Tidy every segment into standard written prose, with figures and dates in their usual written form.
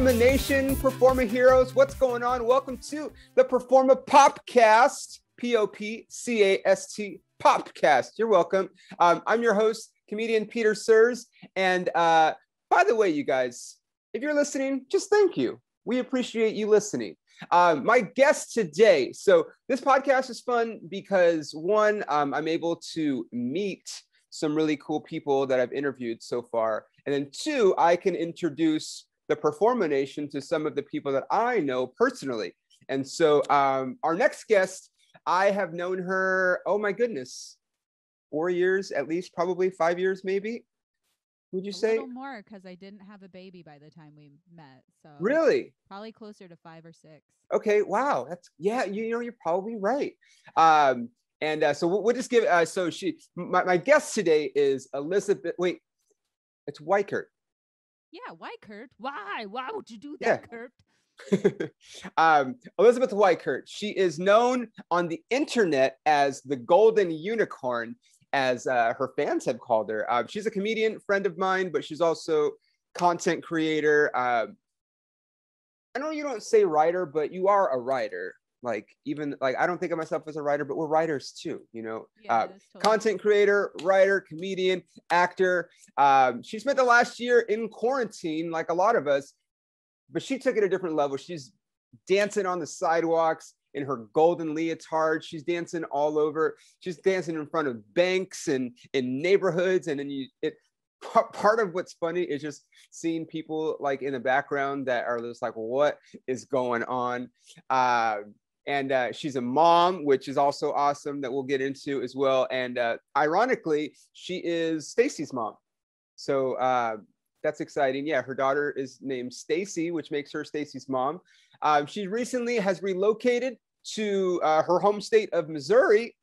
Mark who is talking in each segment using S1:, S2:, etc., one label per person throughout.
S1: PERFORMA Nation, PERFORMA Heroes, what's going on? Welcome to the PERFORMA POPcast, POPcast, POPcast. You're welcome. I'm your host, comedian Peter Sers. And by the way, you guys, if you're listening, just thank you. We appreciate you listening. My guest today, so this podcast is fun because one, I'm able to meet some really cool people that I've interviewed so far. And then two, I can introduce the PERFORMA Nation to some of the people that I know personally. And so our next guest, I have known her, oh my goodness, 4 years, at least probably 5 years, maybe. Would you say?
S2: A little more, because I didn't have a baby by the time we met. So
S1: really?
S2: Probably closer to 5 or 6.
S1: Okay, wow. That's, yeah, you know, you're probably right. So we'll just give, so my guest today is Elisabeth, wait, it's Wykert.
S2: Yeah, Wykert. Why would you do that, Kurt?
S1: Elisabeth Weikert. She is known on the internet as the Golden Unicorn, as her fans have called her. She's a comedian, friend of mine, but she's also content creator. I know you don't say writer, but you are a writer. Like, even like, I don't think of myself as a writer, but we're writers too, you know.
S2: Yeah, totally.
S1: Content creator, writer, comedian, actor. She spent the last year in quarantine, like a lot of us, but she took it a different level. She's dancing on the sidewalks in her golden leotard. She's dancing all over. She's dancing in front of banks and in neighborhoods. And then part of what's funny is just seeing people like in the background that are just like, what is going on? And she's a mom, which is also awesome, that we'll get into as well. And ironically, she is Stacy's mom. So that's exciting. Yeah, her daughter is named Stacy, which makes her Stacy's mom. She recently has relocated to her home state of Missouri.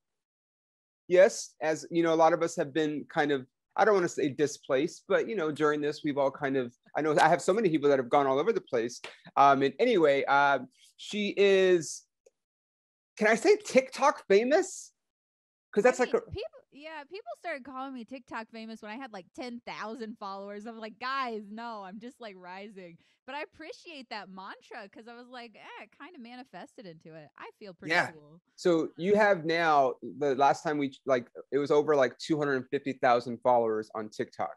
S1: Yes, as you know, a lot of us have been kind of, I don't want to say displaced, but you know, during this, we've all kind of, I know I have so many people that have gone all over the place. And anyway, she is, can I say TikTok famous? Because that's
S2: people started calling me TikTok famous when I had like 10,000 followers. I'm like, guys, no, I'm just like rising. But I appreciate that mantra because I was like, it kind of manifested into it. I feel pretty cool.
S1: So you have now, the last time it was over like 250,000 followers on TikTok.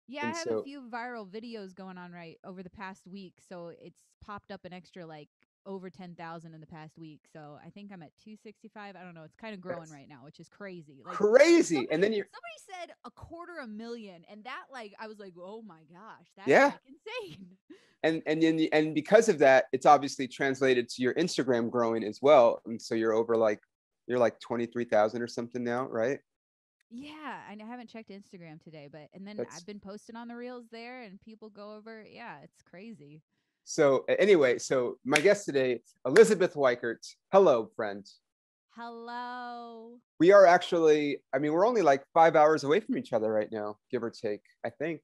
S2: Yeah, I have a few viral videos going on right over the past week. So it's popped up an extra like over 10,000 in the past week. So I think I'm at 265. I don't know. It's kind of growing right now, which is crazy. Like,
S1: crazy. And then
S2: somebody said 250,000, and that, like, I was like, oh my gosh, that's like insane.
S1: And because of that, it's obviously translated to your Instagram growing as well. And so you're like 23,000 or something now, right?
S2: Yeah, I haven't checked Instagram today, and then I've been posting on the reels there, and people go over. Yeah, it's crazy.
S1: So anyway, so my guest today, Elisabeth Weikert. Hello, friend.
S2: Hello.
S1: We are actually, I mean, we're only like 5 hours away from each other right now, give or take, I think.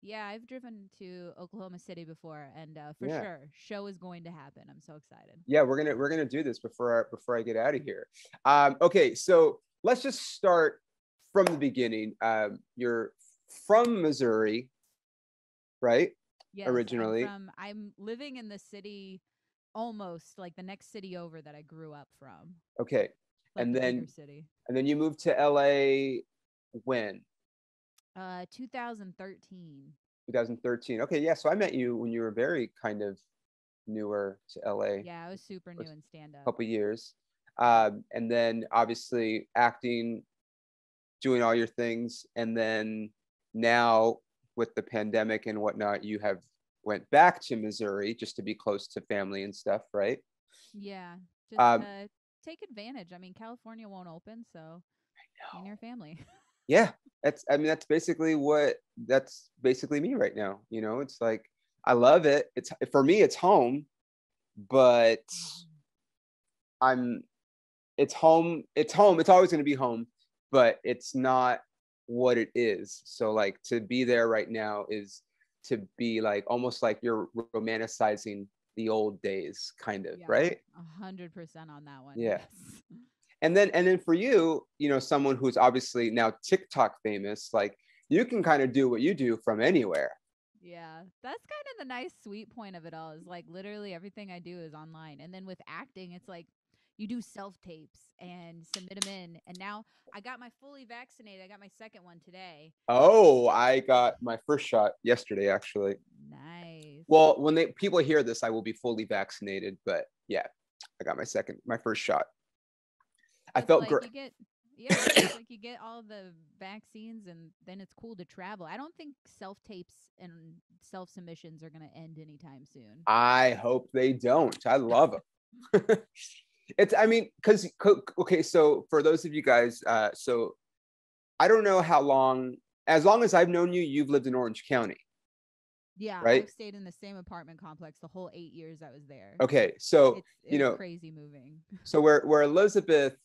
S2: Yeah, I've driven to Oklahoma City before, and for sure, show is going to happen. I'm so excited.
S1: Yeah, we're gonna do this before I get out of here. Okay, so let's just start from the beginning. You're from Missouri, right?
S2: Yes,
S1: originally.
S2: I'm living in the city, almost like the next city over that I grew up from.
S1: Okay,
S2: like
S1: and then
S2: city.
S1: And then you moved to LA when?
S2: 2013.
S1: 2013. Okay, yeah. So I met you when you were very kind of newer to LA.
S2: Yeah, I was super new in stand-up.
S1: Couple years, and then obviously acting, doing all your things, and then now with the pandemic and whatnot, you have went back to Missouri just to be close to family and stuff, right?
S2: Yeah, just take advantage. I mean, California won't open, so be near family.
S1: Yeah, that's basically me right now. You know, it's like, I love it. It's, for me, it's home, but it's home. It's always going to be home, but it's not what it is. So like, to be there right now is to be like, almost like you're romanticizing the old days, kind of, right?
S2: 100% on that one.
S1: Yeah.
S2: Yes.
S1: And then for you, you know, someone who's obviously now TikTok famous, like, you can kind of do what you do from anywhere.
S2: Yeah, that's kind of the nice sweet point of it all is like literally everything I do is online. And then with acting, it's like you do self tapes and submit them in. And now I got my fully vaccinated. I got my second one today.
S1: Oh, I got my first shot yesterday, actually.
S2: Nice.
S1: Well, when people hear this, I will be fully vaccinated. But yeah, I got my first shot. I
S2: It's
S1: felt
S2: like
S1: great.
S2: you get, yeah, it's like you get all the vaccines and then it's cool to travel. I don't think self tapes and self submissions are going to end anytime soon.
S1: I hope they don't. I love them. It's, I mean, because, okay, so for those of you guys, so I don't know how long, as long as I've known you, you've lived in Orange County,
S2: Yeah,
S1: right?
S2: I've stayed in the same apartment complex the whole 8 years I was there.
S1: Okay, so,
S2: It was crazy moving.
S1: so where Elisabeth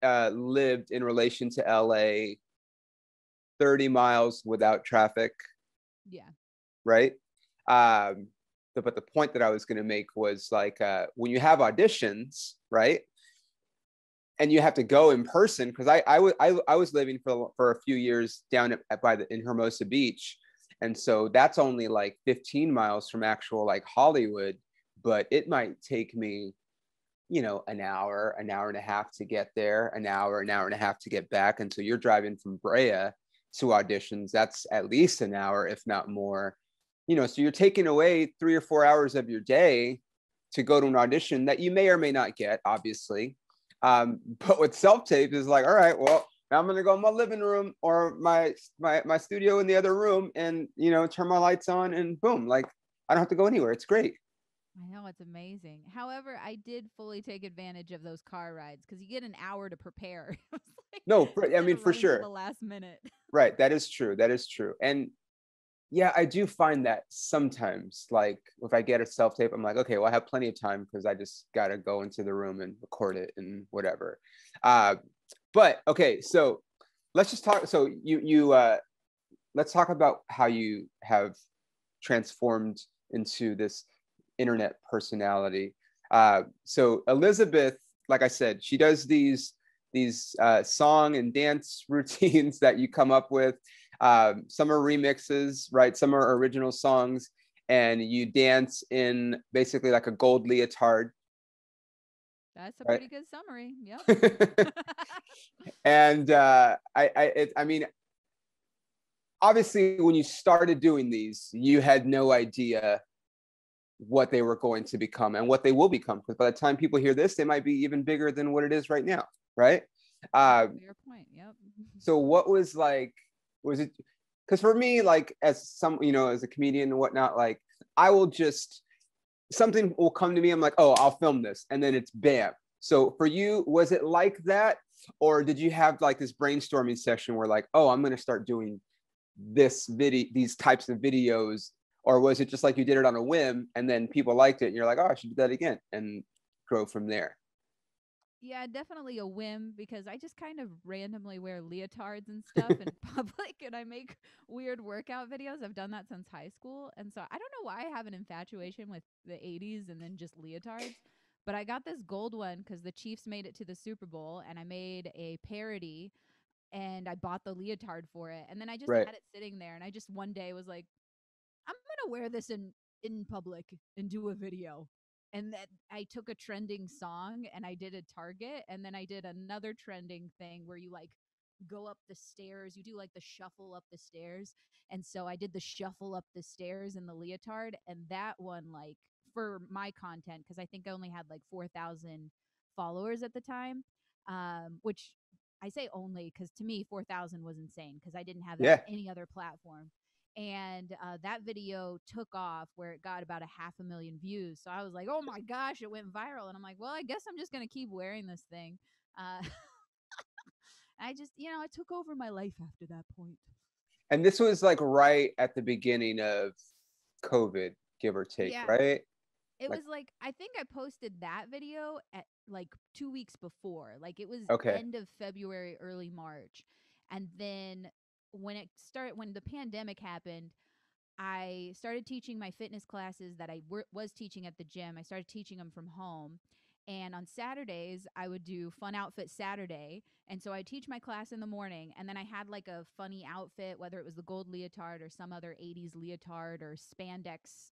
S1: lived in relation to LA, 30 miles without traffic,
S2: Yeah.
S1: right? Um, but the point that I was going to make was like when you have auditions, right? And you have to go in person because I was living for a few years down in Hermosa Beach, and so that's only like 15 miles from actual like Hollywood, but it might take me, an hour and a half to get there, an hour and a half to get back, and so you're driving from Brea to auditions. That's at least an hour, if not more. So you're taking away 3 or 4 hours of your day to go to an audition that you may or may not get, obviously. But with self-tape is like, all right, well, now I'm gonna go in my living room or my studio in the other room and turn my lights on and boom, like I don't have to go anywhere. It's great.
S2: I know it's amazing. However, I did fully take advantage of those car rides because you get an hour to prepare. It was like,
S1: No, I
S2: instead
S1: mean
S2: of
S1: for
S2: running to
S1: sure.
S2: the last minute.
S1: Right. That is true. That is true. And yeah, I do find that sometimes, like if I get a self tape, I'm like, okay, well, I have plenty of time because I just got to go into the room and record it and whatever. Uh, but okay, so let's just talk. So let's talk about how you have transformed into this internet personality. So Elisabeth, like I said, she does these song and dance routines that you come up with. Some are remixes, right? Some are original songs, and you dance in basically like a gold leotard.
S2: That's a
S1: Right?
S2: pretty good summary. Yep.
S1: And I mean, obviously, when you started doing these, you had no idea what they were going to become and what they will become. Because by the time people hear this, they might be even bigger than what it is right now, right?
S2: Your point. Yep.
S1: So what was like, was it, because for me, like as as a comedian and whatnot, like I will just, something will come to me, I'm like, oh, I'll film this. And then it's bam. So for you, was it like that? Or did you have like this brainstorming session where like, oh, I'm going to start doing these types of videos? Or was it just like you did it on a whim and then people liked it and you're like, oh, I should do that again and grow from there?
S2: Yeah, definitely a whim because I just kind of randomly wear leotards and stuff in public and I make weird workout videos. I've done that since high school. And so I don't know why I have an infatuation with the 80s and then just leotards. But I got this gold one because the Chiefs made it to the Super Bowl and I made a parody and I bought the leotard for it. And then I just
S1: Right.
S2: had it sitting there and I just one day was like, I'm gonna wear this in public and do a video. And then I took a trending song and I did a target, and then I did another trending thing where you like go up the stairs, you do like the shuffle up the stairs. And so I did the shuffle up the stairs in the leotard, and that one like for my content because I think I only had like 4,000 followers at the time, which I say only because to me 4,000 was insane because I didn't have that on
S1: Yeah.
S2: any other platform and that video took off where it got about 500,000 views. So I was like, oh my gosh, it went viral. And I'm like, well, I guess I'm just going to keep wearing this thing. Uh, I just, it took over my life after that point.
S1: And this was like right at the beginning of COVID, give or take,
S2: Yeah.
S1: right?
S2: It
S1: Like,
S2: was like, I think I posted that video at like 2 weeks before. Like it was
S1: okay.
S2: end of February, early March. And then when the pandemic happened, I started teaching my fitness classes that I was teaching at the gym. I started teaching them from home. And on Saturdays, I would do Fun Outfit Saturday. And so I teach my class in the morning. And then I had like a funny outfit, whether it was the gold leotard or some other 80s leotard or spandex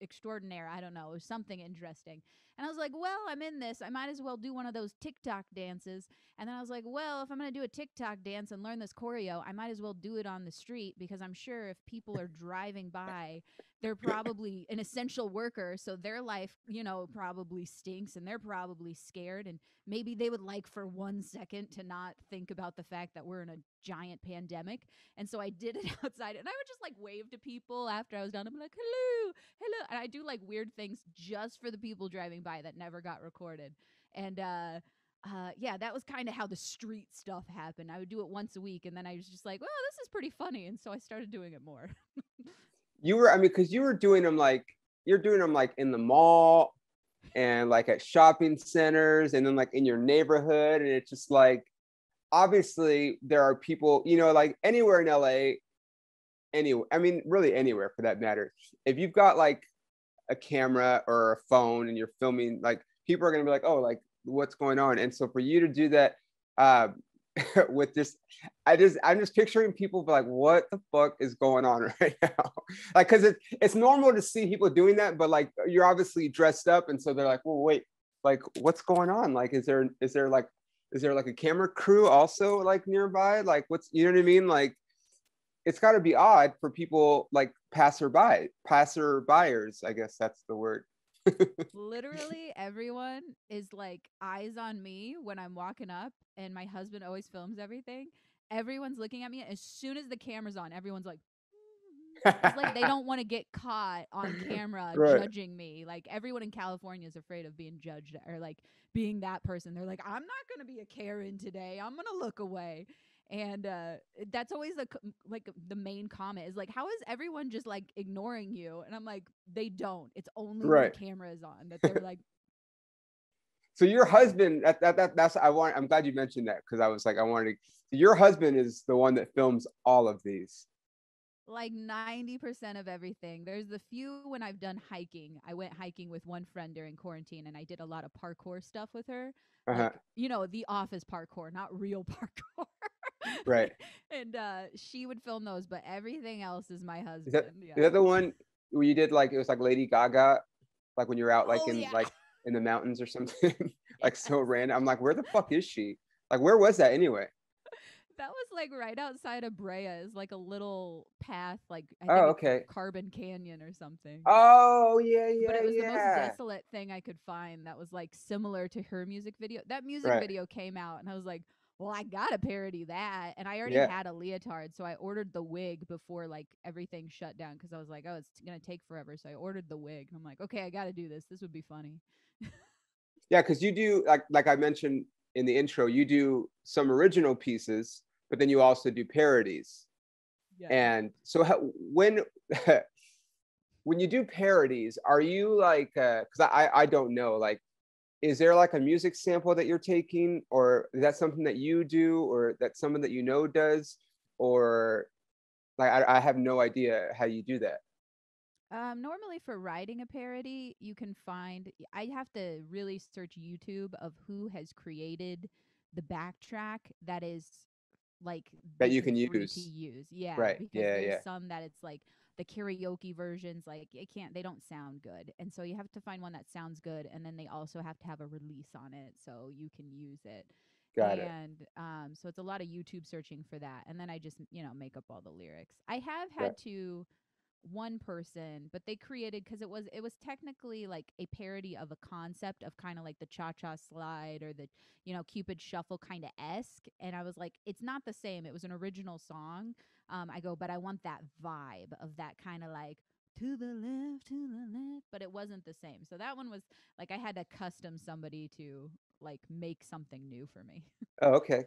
S2: extraordinaire. I don't know. It was something interesting. And I was like, well, I'm in this. I might as well do one of those TikTok dances. And then I was like, well, if I'm going to do a TikTok dance and learn this choreo, I might as well do it on the street because I'm sure if people are driving by, they're probably an essential worker. So their life, probably stinks and they're probably scared. And maybe they would like for 1 second to not think about the fact that we're in a giant pandemic. And so I did it outside and I would just like wave to people after I was done. I'm like, hello, hello. And I do like weird things just for the people driving by that never got recorded. And, yeah, that was kind of how the street stuff happened. I would do it once a week and then I was just like, well, this is pretty funny. And so I started doing it more.
S1: Because you were doing them like, you're doing them like in the mall and like at shopping centers and then like in your neighborhood. And it's just like, obviously there are people, like anywhere in LA, really anywhere for that matter. If you've got like a camera or a phone and you're filming, like people are going to be like, oh, like what's going on? And so for you to do that, with this, I'm just picturing people like, what the fuck is going on right now? Like, because it's normal to see people doing that, but like you're obviously dressed up, and so they're like, well, wait, like what's going on? Like, is there like a camera crew also like nearby? Like, what's, you know what I mean? Like, it's got to be odd for people like passerbyers, I guess that's the word.
S2: Literally everyone is like eyes on me when I'm walking up, and my husband always films everything. Everyone's looking at me. As soon as the camera's on, everyone's like, it's like they don't want to get caught on camera
S1: Right.
S2: judging me. Like everyone in California is afraid of being judged or like being that person. They're like, I'm not going to be a Karen today. I'm going to look away. And that's always the main comment is like, how is everyone just like ignoring you? And I'm like, they don't. It's only when the
S1: Right.
S2: camera is on that they're like.
S1: So your husband, I'm glad you mentioned that, because I was like, your husband is the one that films all of these.
S2: Like 90% of everything. There's the few when I've done hiking. I went hiking with one friend during quarantine and I did a lot of parkour stuff with her.
S1: Uh-huh.
S2: Like, the office parkour, not real parkour.
S1: Right.
S2: And she would film those, but everything else is my
S1: Is
S2: husband.
S1: is that the one where you did like, it was like Lady Gaga, like when you're out like
S2: Oh, yeah.
S1: in the mountains or something? Like
S2: Yes.
S1: so random. I'm like, where the fuck is she? Like, where was that anyway?
S2: That was like right outside of Brea. Is like a little path, like I
S1: Oh,
S2: think
S1: okay.
S2: Carbon Canyon or something.
S1: Oh, yeah,
S2: But
S1: yeah,
S2: it was the most
S1: yeah.
S2: desolate thing I could find that was like similar to her music video. That music
S1: Right.
S2: video came out and I was like, well, I gotta parody that. And I already
S1: Yeah.
S2: had a leotard, so I ordered the wig before like everything shut down because I was like, oh, it's gonna take forever. So I ordered the wig and I'm like, okay, I gotta do this. This would be funny.
S1: Yeah, because you do like I mentioned in the intro, you do some original pieces, but then you also do parodies.
S2: Yeah.
S1: And so when when you do parodies, are you like, because I don't know, like, is there like a music sample that you're taking, or is that something that you do, or that someone that does, or like I have no idea how you do that.
S2: Normally for writing a parody, you can find, I have to really search YouTube of who has created the backtrack that is like
S1: That you
S2: basically
S1: can
S2: free to
S1: use.
S2: use. Yeah,
S1: Right.
S2: because
S1: Yeah,
S2: there's
S1: yeah.
S2: some that it's like the karaoke versions, like they don't sound good. And so you have to find one that sounds good. And then they also have to have a release on it so you can use it.
S1: Got it.
S2: And so it's a lot of YouTube searching for that. And then I just, make up all the lyrics. I have
S1: Right.
S2: had to one person, but they created because it was technically like a parody of a concept of kind of like the cha-cha slide or the Cupid shuffle kind of esque, and I was like, it's not the same. It was an original song. I go, but I want that vibe of that kind of like to the left, but it wasn't the same. So that one was like I had to custom somebody to like make something new for me.
S1: Oh, okay.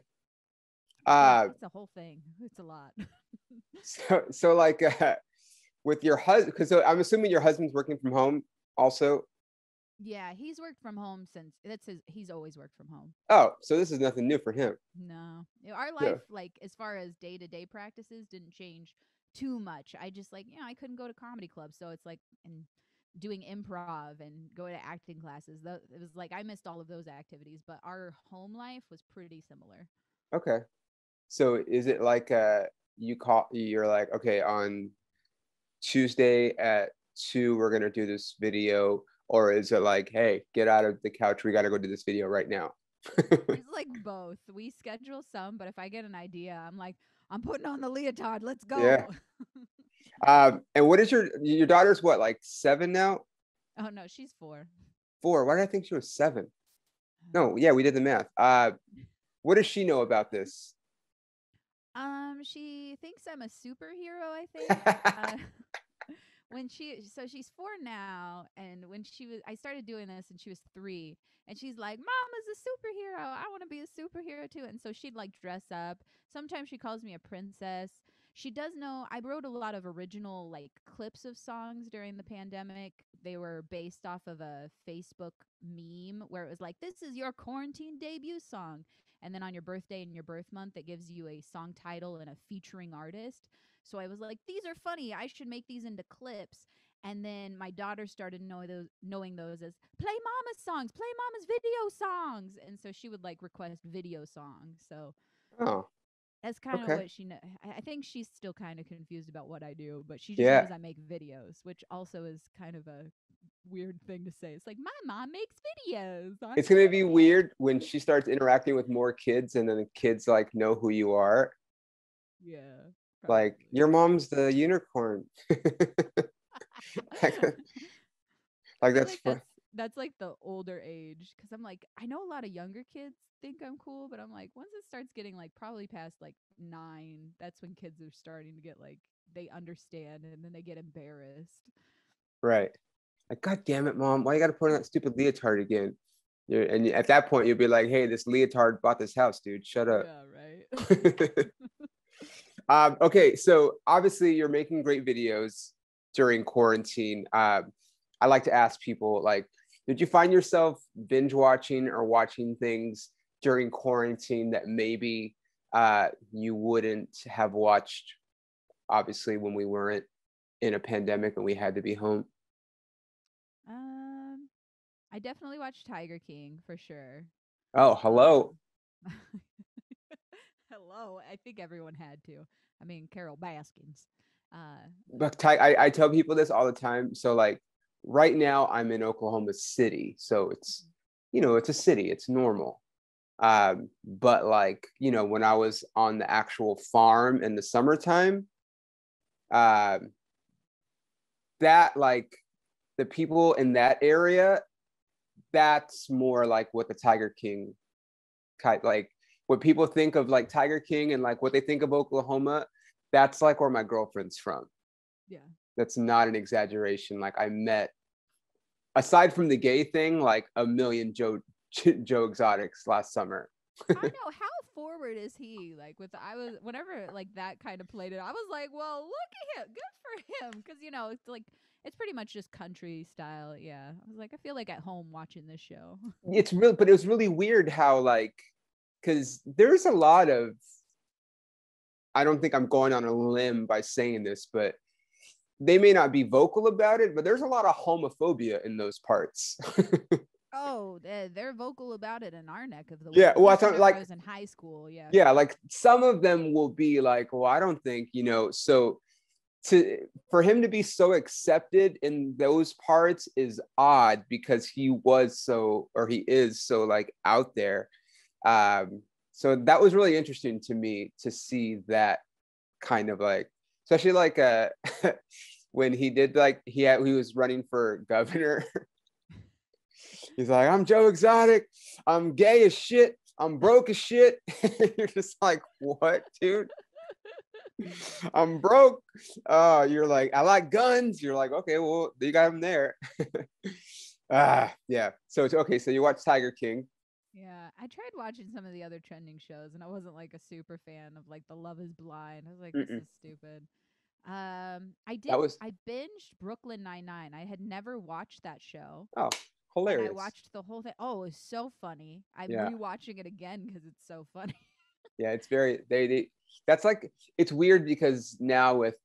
S2: Yeah,
S1: Uh,
S2: it's a whole thing. It's a lot.
S1: so like, with your husband, because I'm assuming your husband's working from home also.
S2: Yeah, he's worked from home since he's always worked from home.
S1: Oh, so this is nothing new for him.
S2: No. Our
S1: Yeah.
S2: life, like as far as day-to-day practices, didn't change too much. I just like, I couldn't go to comedy clubs, so it's like, and doing improv and going to acting classes. It was like I missed all of those activities, but our home life was pretty similar.
S1: Okay. So is it like you're like, okay, on Tuesday at 2 we're gonna do this video, or is it like, hey, get out of the couch, we gotta go do this video right now?
S2: It's like both. We schedule some, but if I get an idea, I'm like, I'm putting on the leotard. Let's
S1: Yeah.
S2: go.
S1: And what is your daughter's what, like 7 now?
S2: Oh no, she's 4.
S1: 4. Why did I think she was 7? No, yeah, we did the math. What does she know about this?
S2: She thinks I'm a superhero, I think. She's 4 now, and I started doing this and she was 3, and she's like, Mama's a superhero, I want to be a superhero too. And so she'd like dress up. Sometimes she calls me a princess. She does know I wrote a lot of original like clips of songs during the pandemic. They were based off of a Facebook meme where it was like, this is your quarantine debut song, and then on your birthday and your birth month it gives you a song title and a featuring artist. So I was like, these are funny. I should make these into clips. And then my daughter started knowing those as play mama's songs, play mama's video songs. And so she would like request video songs. So
S1: Oh,
S2: that's kind of
S1: okay.
S2: what she knows. I think she's still kind of confused about what I do, but she just
S1: Yeah.
S2: knows I make videos, which also is kind of a weird thing to say. It's like, my mom makes videos on
S1: It's gonna be
S2: YouTube.
S1: weird when she starts interacting with more kids and then the kids like know who you are.
S2: Yeah,
S1: Like,
S2: probably.
S1: your mom's the unicorn.
S2: I
S1: Like
S2: feel
S1: that's
S2: like
S1: fun.
S2: that's like the older age, because I'm like, I know a lot of younger kids think I'm cool, but I'm like, once it starts getting like probably past like 9, that's when kids are starting to get like they understand and then they get embarrassed.
S1: Right. Like, God damn it, mom, why you gotta put on that stupid leotard again? And at that point you'll be like, hey, this leotard bought this house, dude. Shut up.
S2: Yeah, right.
S1: Okay, so obviously you're making great videos during quarantine. I like to ask people, like, did you find yourself binge watching or watching things during quarantine that maybe you wouldn't have watched, obviously, when we weren't in a pandemic and we had to be home?
S2: um, I definitely watched Tiger King for sure.
S1: Oh, hello.
S2: Um, hello. I think everyone had to. I mean, Carol Baskins. Uh,
S1: But I tell people this all the time. So, like, right now I'm in Oklahoma City. So it's, it's a city, it's normal. But like, when I was on the actual farm in the summertime, um, that like the people in that area, that's more like what the Tiger King type, like what people think of like Tiger King and like what they think of Oklahoma, that's like where my girlfriend's from.
S2: yeah.
S1: That's not an exaggeration. Like, I met, aside from the gay thing, like a million Joe Exotics last summer.
S2: I know, how forward is he? Like with I was whenever like that kind of played it, I was like, well, look at him, good for him, because it's like it's pretty much just country style. Yeah, I was like, I feel like at home watching this show.
S1: It's real, but it was really weird how, like, because there's a lot of, I don't think I'm going on a limb by saying this, but they may not be vocal about it, but there's a lot of homophobia in those parts.
S2: Oh, they're vocal about it in our neck of the
S1: Yeah,
S2: woods. At
S1: well, I
S2: least
S1: thought,
S2: whenever
S1: like,
S2: I was in high school. Yeah,
S1: yeah, like some of them will be like, well, I don't think, so for him to be so accepted in those parts is odd because he is so like out there. So that was really interesting to me to see that kind of like, especially like when he did, like, he was running for governor. He's like, I'm Joe Exotic, I'm gay as shit, I'm broke as shit. You're just like, what, dude? I'm broke. You're like, I like guns. You're like, okay, well, you got him there. Yeah. So it's okay. So you watch Tiger King.
S2: yeah. I tried watching some of the other trending shows, and I wasn't like a super fan of like The Love Is Blind. I was like, this
S1: Mm-mm.
S2: is stupid. I did.
S1: That was,
S2: I binged Brooklyn Nine-Nine. I had never watched that show,
S1: oh,
S2: and I
S1: hilarious.
S2: watched the whole thing. Oh, it was so funny. I'm
S1: Yeah.
S2: rewatching it again because it's so funny.
S1: Yeah. It's very, that's like, it's weird because now with,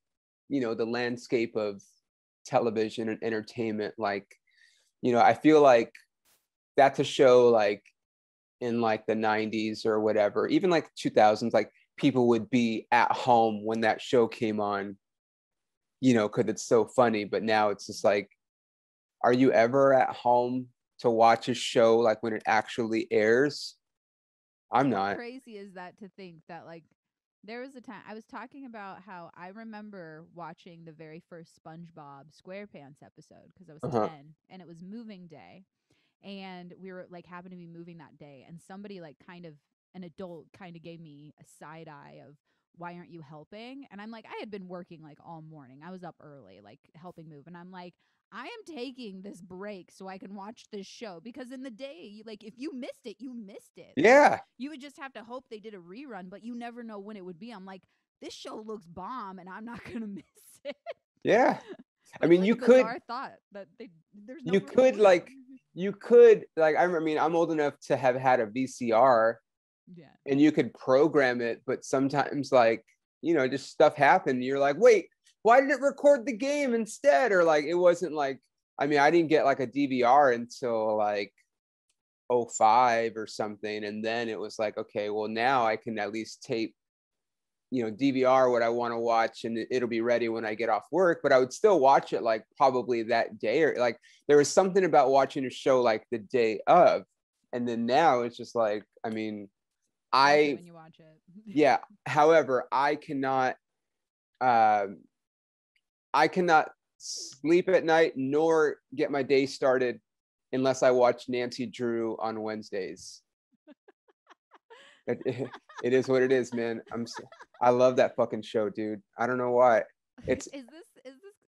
S1: the landscape of television and entertainment. Like, you know, I feel like that's a show like in like the 90s or whatever, even like 2000s, like people would be at home when that show came on, you know, because it's so funny. But now it's just like, are you ever at home to watch a show like when it actually airs? I'm
S2: How
S1: not.
S2: crazy is that to think that like there was a time I was talking about how I remember watching the very first SpongeBob SquarePants episode because I was
S1: Uh-huh.
S2: 10 and it was moving day. And we were like happened to be moving that day, and somebody like kind of an adult kind of gave me a side eye of why aren't you helping? And I'm like, I had been working like all morning, I was up early like helping move, and I'm like, I am taking this break so I can watch this show, because in the day, like if you missed it, you missed it. Like
S1: Yeah.
S2: you would just have to hope they did a rerun, but you never know when it would be. I'm like, this show looks bomb and I'm not gonna miss it.
S1: Yeah. I
S2: But it's
S1: mean,
S2: like
S1: you
S2: a
S1: could,
S2: bizarre thought that there's no
S1: you could
S2: recording.
S1: like, you could like, I mean, I'm old enough to have had a VCR
S2: Yeah.
S1: and you could program it, but sometimes like, you know, just stuff happened. You're like, wait, why did it record the game instead? Or like, it wasn't like, I mean, I didn't get like a DVR until like '05 or something. And then it was like, okay, well now I can at least tape, you know, DVR what I want to watch and it'll be ready when I get off work. But I would still watch it like probably that day, or like there was something about watching a show like the day of. And then now it's just like, I mean,
S2: Watch it
S1: I,
S2: when you watch it.
S1: yeah. However, um, I cannot sleep at night nor get my day started unless I watch Nancy Drew on Wednesdays. It is what it is, man. I love that fucking show, dude. I don't know why. It's
S2: Is this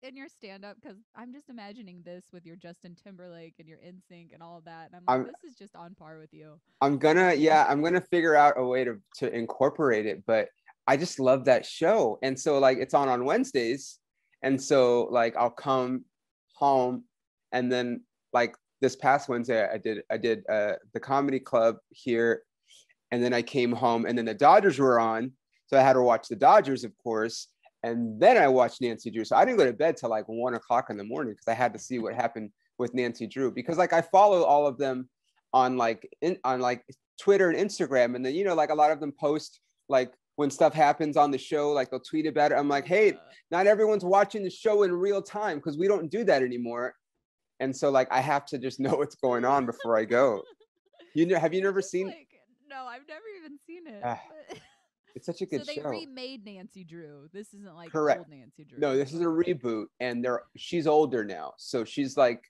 S2: in your stand up? Because I'm just imagining this with your Justin Timberlake and your NSYNC and all that, and I'm like,
S1: I'm
S2: this is just on par with you.
S1: I'm gonna, yeah, I'm gonna figure out a way to incorporate it, but I just love that show. And so like it's on Wednesdays. And so like I'll come home and then like this past Wednesday I did the comedy club here, and then I came home and then the Dodgers were on. So I had to watch the Dodgers, of course. And then I watched Nancy Drew. So I didn't go to bed till like 1 o'clock in the morning because I had to see what happened with Nancy Drew, because like I follow all of them on like Twitter and Instagram. And then, you know, like a lot of them post like when stuff happens on the show, like they'll tweet about it. I'm like, hey, not everyone's watching the show in real time because we don't do that anymore. And so like I have to just know what's going on before I go. You know, have you never
S2: Just
S1: seen?
S2: like, no, I've never even seen it.
S1: Uh, it's such a
S2: So
S1: good
S2: they
S1: show.
S2: remade Nancy Drew. This isn't like
S1: Correct.
S2: old Nancy Drew.
S1: No, this is a
S2: Okay.
S1: reboot, and she's older now, so she's like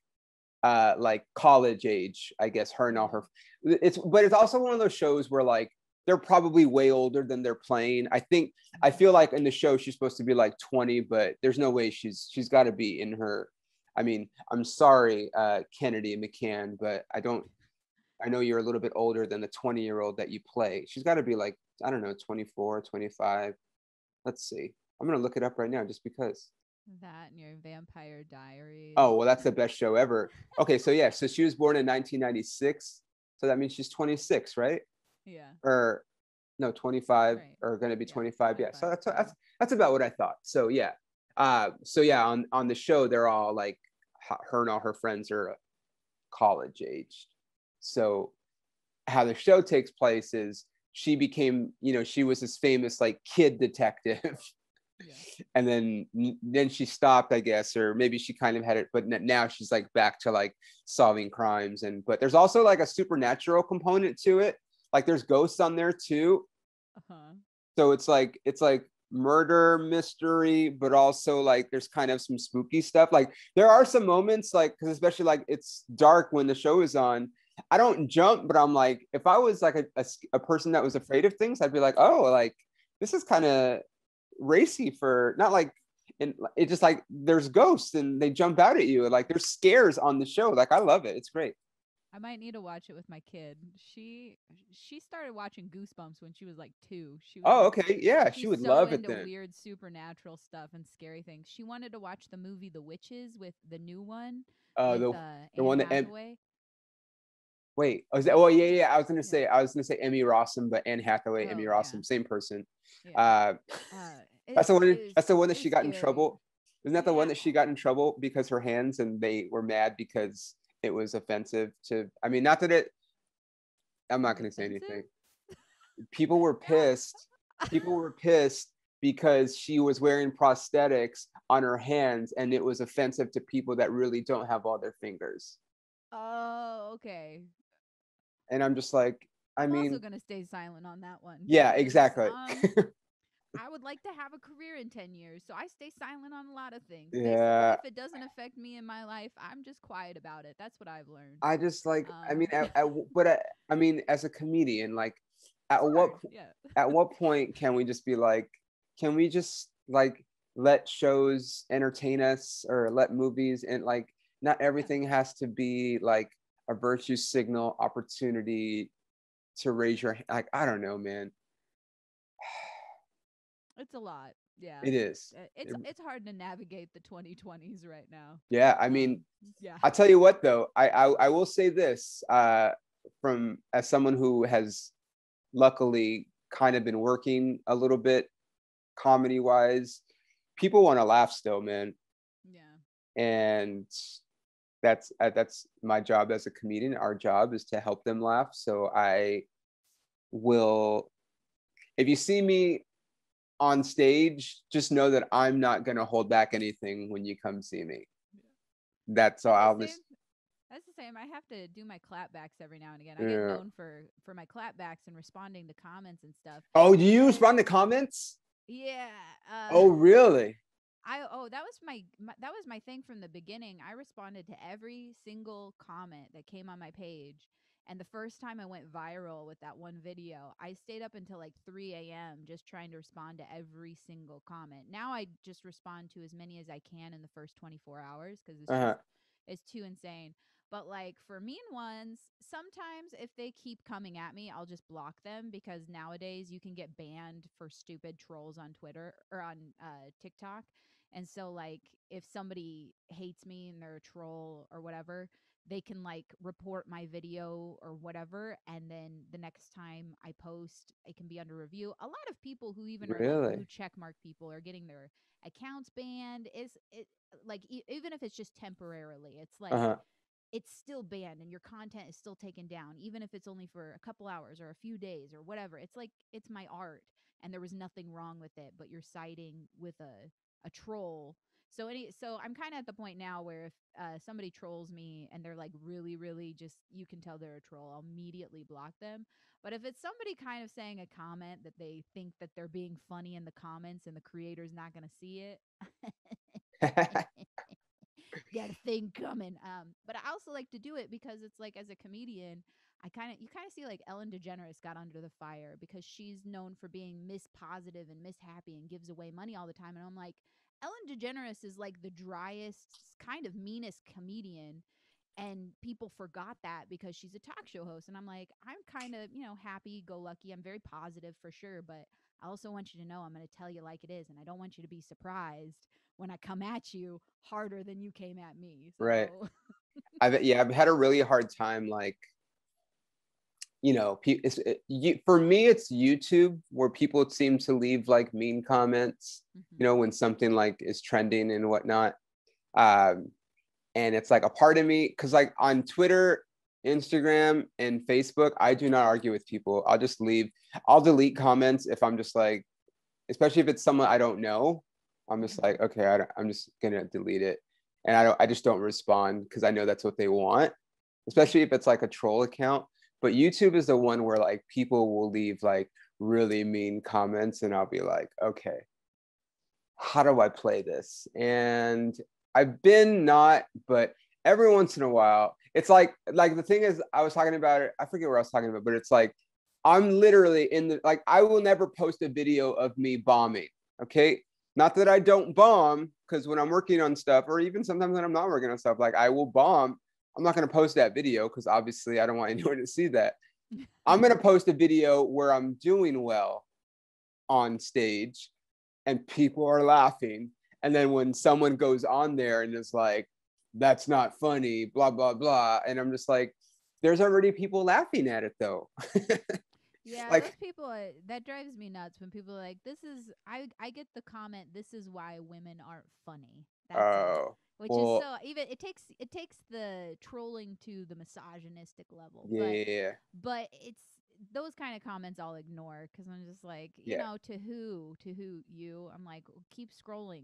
S1: college age, I guess. Her and all her, but it's also one of those shows where like they're probably way older than they're playing. I feel like in the show she's supposed to be like 20, but there's no way she's got to be in her. I mean, I'm sorry, Kennedy McCann, but I know you're a little bit older than the 20-year-old that you play. She's got to be like, I don't know, 24, 25. Let's see. I'm going to look it up right now just because.
S2: That and your Vampire Diaries.
S1: Oh, well, that's the best show ever. Okay, so yeah, so she was born in 1996. So that means she's 26, right?
S2: Yeah.
S1: Or no, 25,
S2: Right.
S1: or going to be
S2: Yeah,
S1: 25. Yeah. So
S2: 25,
S1: that's about what I thought. So yeah. So yeah, on the show, they're all like, her and all her friends are college aged. So how the show takes place is she became, you know, she was this famous like kid detective.
S2: Yeah.
S1: And then she stopped, I guess, or maybe she kind of had it, but now she's like back to like solving crimes. But there's also like a supernatural component to it. Like there's ghosts on there too.
S2: Uh-huh.
S1: So it's like murder mystery, but also like there's kind of some spooky stuff. Like there are some moments like, because especially like it's dark when the show is on, I don't jump, but I'm like, if I was like a person that was afraid of things, I'd be like, oh, like this is kind of racy, for not like, and it just like there's ghosts and they jump out at you, like there's scares on the show. Like I love it. It's great.
S2: I might need to watch it with my kid. She started watching Goosebumps when she was like 2. She was
S1: Oh,
S2: like,
S1: okay. Yeah, she
S2: she's
S1: would
S2: so
S1: love it
S2: into
S1: then.
S2: weird supernatural stuff and scary things. She wanted to watch the movie The Witches, with the new one with
S1: The
S2: Anne
S1: one that
S2: Hathaway.
S1: wait, oh, is that, well, yeah,
S2: Yeah.
S1: I was gonna say Emmy Rossum, but Anne Hathaway, Emmy
S2: Oh yeah.
S1: Rossum, same person.
S2: Yeah.
S1: uh
S2: Uh,
S1: that's
S2: it's
S1: the one,
S2: it's
S1: that's the one that she
S2: it's
S1: got in
S2: scary.
S1: trouble. Isn't that the one
S2: Yeah.
S1: that she got in trouble because her hands, and they were mad because it was offensive to, I mean, not that it, I'm not
S2: Was
S1: going to say anything.
S2: offensive?
S1: People were pissed. People were pissed because she was wearing prosthetics on her hands, and it was offensive to people that really don't have all their fingers.
S2: Oh, okay.
S1: And I'm just like, I
S2: I'm also
S1: mean,
S2: gonna stay silent on that one
S1: yeah,
S2: because
S1: exactly.
S2: I would like to have a career in 10 years, so I stay silent on a lot of things. Basically,
S1: Yeah,
S2: if it doesn't affect me in my life, I'm just quiet about it. That's what I've learned.
S1: I just like, I mean,
S2: Um,
S1: I mean, as a comedian, like,
S2: it's
S1: at what
S2: hard. Yeah.
S1: at what point can we just be like, can we just like let shows entertain us, or let movies, and like, not
S2: Yeah.
S1: everything has to be like a virtue signal opportunity to raise your, like, I don't know, man.
S2: It's a lot. Yeah.
S1: It is.
S2: It's hard to navigate the 2020s right now.
S1: Yeah, I mean,
S2: Yeah.
S1: I'll tell you what though, I will say this, from, as someone who has luckily kind of been working a little bit comedy wise, people want to laugh still, man.
S2: Yeah.
S1: And that's my job as a comedian. Our job is to help them laugh. So I will, if you see me on stage, just know that I'm not going to hold back anything when you come see me. That's all.
S2: That's
S1: I'll
S2: the same.
S1: just,
S2: That's the same. I have to do my clapbacks every now and again. I get
S1: yeah.
S2: known for my clapbacks and responding to comments and stuff.
S1: Oh, do you
S2: And
S1: respond to comments?
S2: yeah,
S1: Oh, really?
S2: that was that was my thing from the beginning. I responded to every single comment that came on my page. And the first time I went viral with that one video, I stayed up until like 3 a.m. just trying to respond to every single comment. Now I just respond to as many as I can in the first 24 hours because
S1: Uh-huh.
S2: it's too insane. But like for mean ones, sometimes if they keep coming at me, I'll just block them because nowadays you can get banned for stupid trolls on Twitter or on TikTok. And so like if somebody hates me and they're a troll or whatever, they can like report my video or whatever, and then the next time I post it can be under review. A lot of people who even are like blue
S1: Really?
S2: check mark people are getting their accounts banned. Is it like even if it's just temporarily, it's like
S1: Uh-huh.
S2: it's still banned and your content is still taken down, even if it's only for a couple hours or a few days or whatever. It's like it's my art and there was nothing wrong with it, but you're siding with a troll. So I'm kind of at the point now where if somebody trolls me and they're like really, really just, you can tell they're a troll, I'll immediately block them. But if it's somebody kind of saying a comment that they think that they're being funny in the comments and the creator's not going to see it, got a thing coming. But I also like to do it because it's like as a comedian, you kind of see like Ellen DeGeneres got under the fire because she's known for being Miss Positive and Miss Happy and gives away money all the time. And I'm like, Ellen DeGeneres is like the driest, kind of meanest comedian. And people forgot that because she's a talk show host. And I'm like, I'm kind of, happy go lucky. I'm very positive for sure. But I also want you to know I'm going to tell you like it is. And I don't want you to be surprised when I come at you harder than you came at me.
S1: Right.
S2: So,
S1: I've had a really hard time, like, for me, it's YouTube where people seem to leave like mean comments,
S2: mhm.
S1: when something like is trending and whatnot. Um, and it's like a part of me, because like on Twitter, Instagram, and Facebook, I do not argue with people. I'll delete comments if I'm just like, especially if it's someone I don't know. I'm just like, okay, I'm just gonna delete it, and I just don't respond because I know that's what they want, especially if it's like a troll account. But YouTube is the one where like people will leave like really mean comments, and I'll be like, okay, how do I play this? And I've been not, but every once in a while, it's like the thing is, I was talking about it. I forget what I was talking about, but it's like I'm literally I will never post a video of me bombing. Okay. Not that I don't bomb, because when I'm working on stuff, or even sometimes when I'm not working on stuff, like I will bomb. I'm not going to post that video because obviously I don't want anyone to see that. I'm going to post a video where I'm doing well on stage and people are laughing. And then when someone goes on there and is like, that's not funny, blah, blah, blah. And I'm just like, there's already people laughing at it though.
S2: Yeah,
S1: Like,
S2: those people, that drives me nuts when people are like, this is, I get the comment, this is why women aren't funny. That's it.
S1: oh,
S2: Which is
S1: well,
S2: so, even, it takes the trolling to the misogynistic level.
S1: yeah,
S2: But,
S1: yeah, yeah.
S2: it's, those kind of comments I'll ignore because I'm just like,
S1: Yeah,
S2: to who you, I'm like, keep scrolling.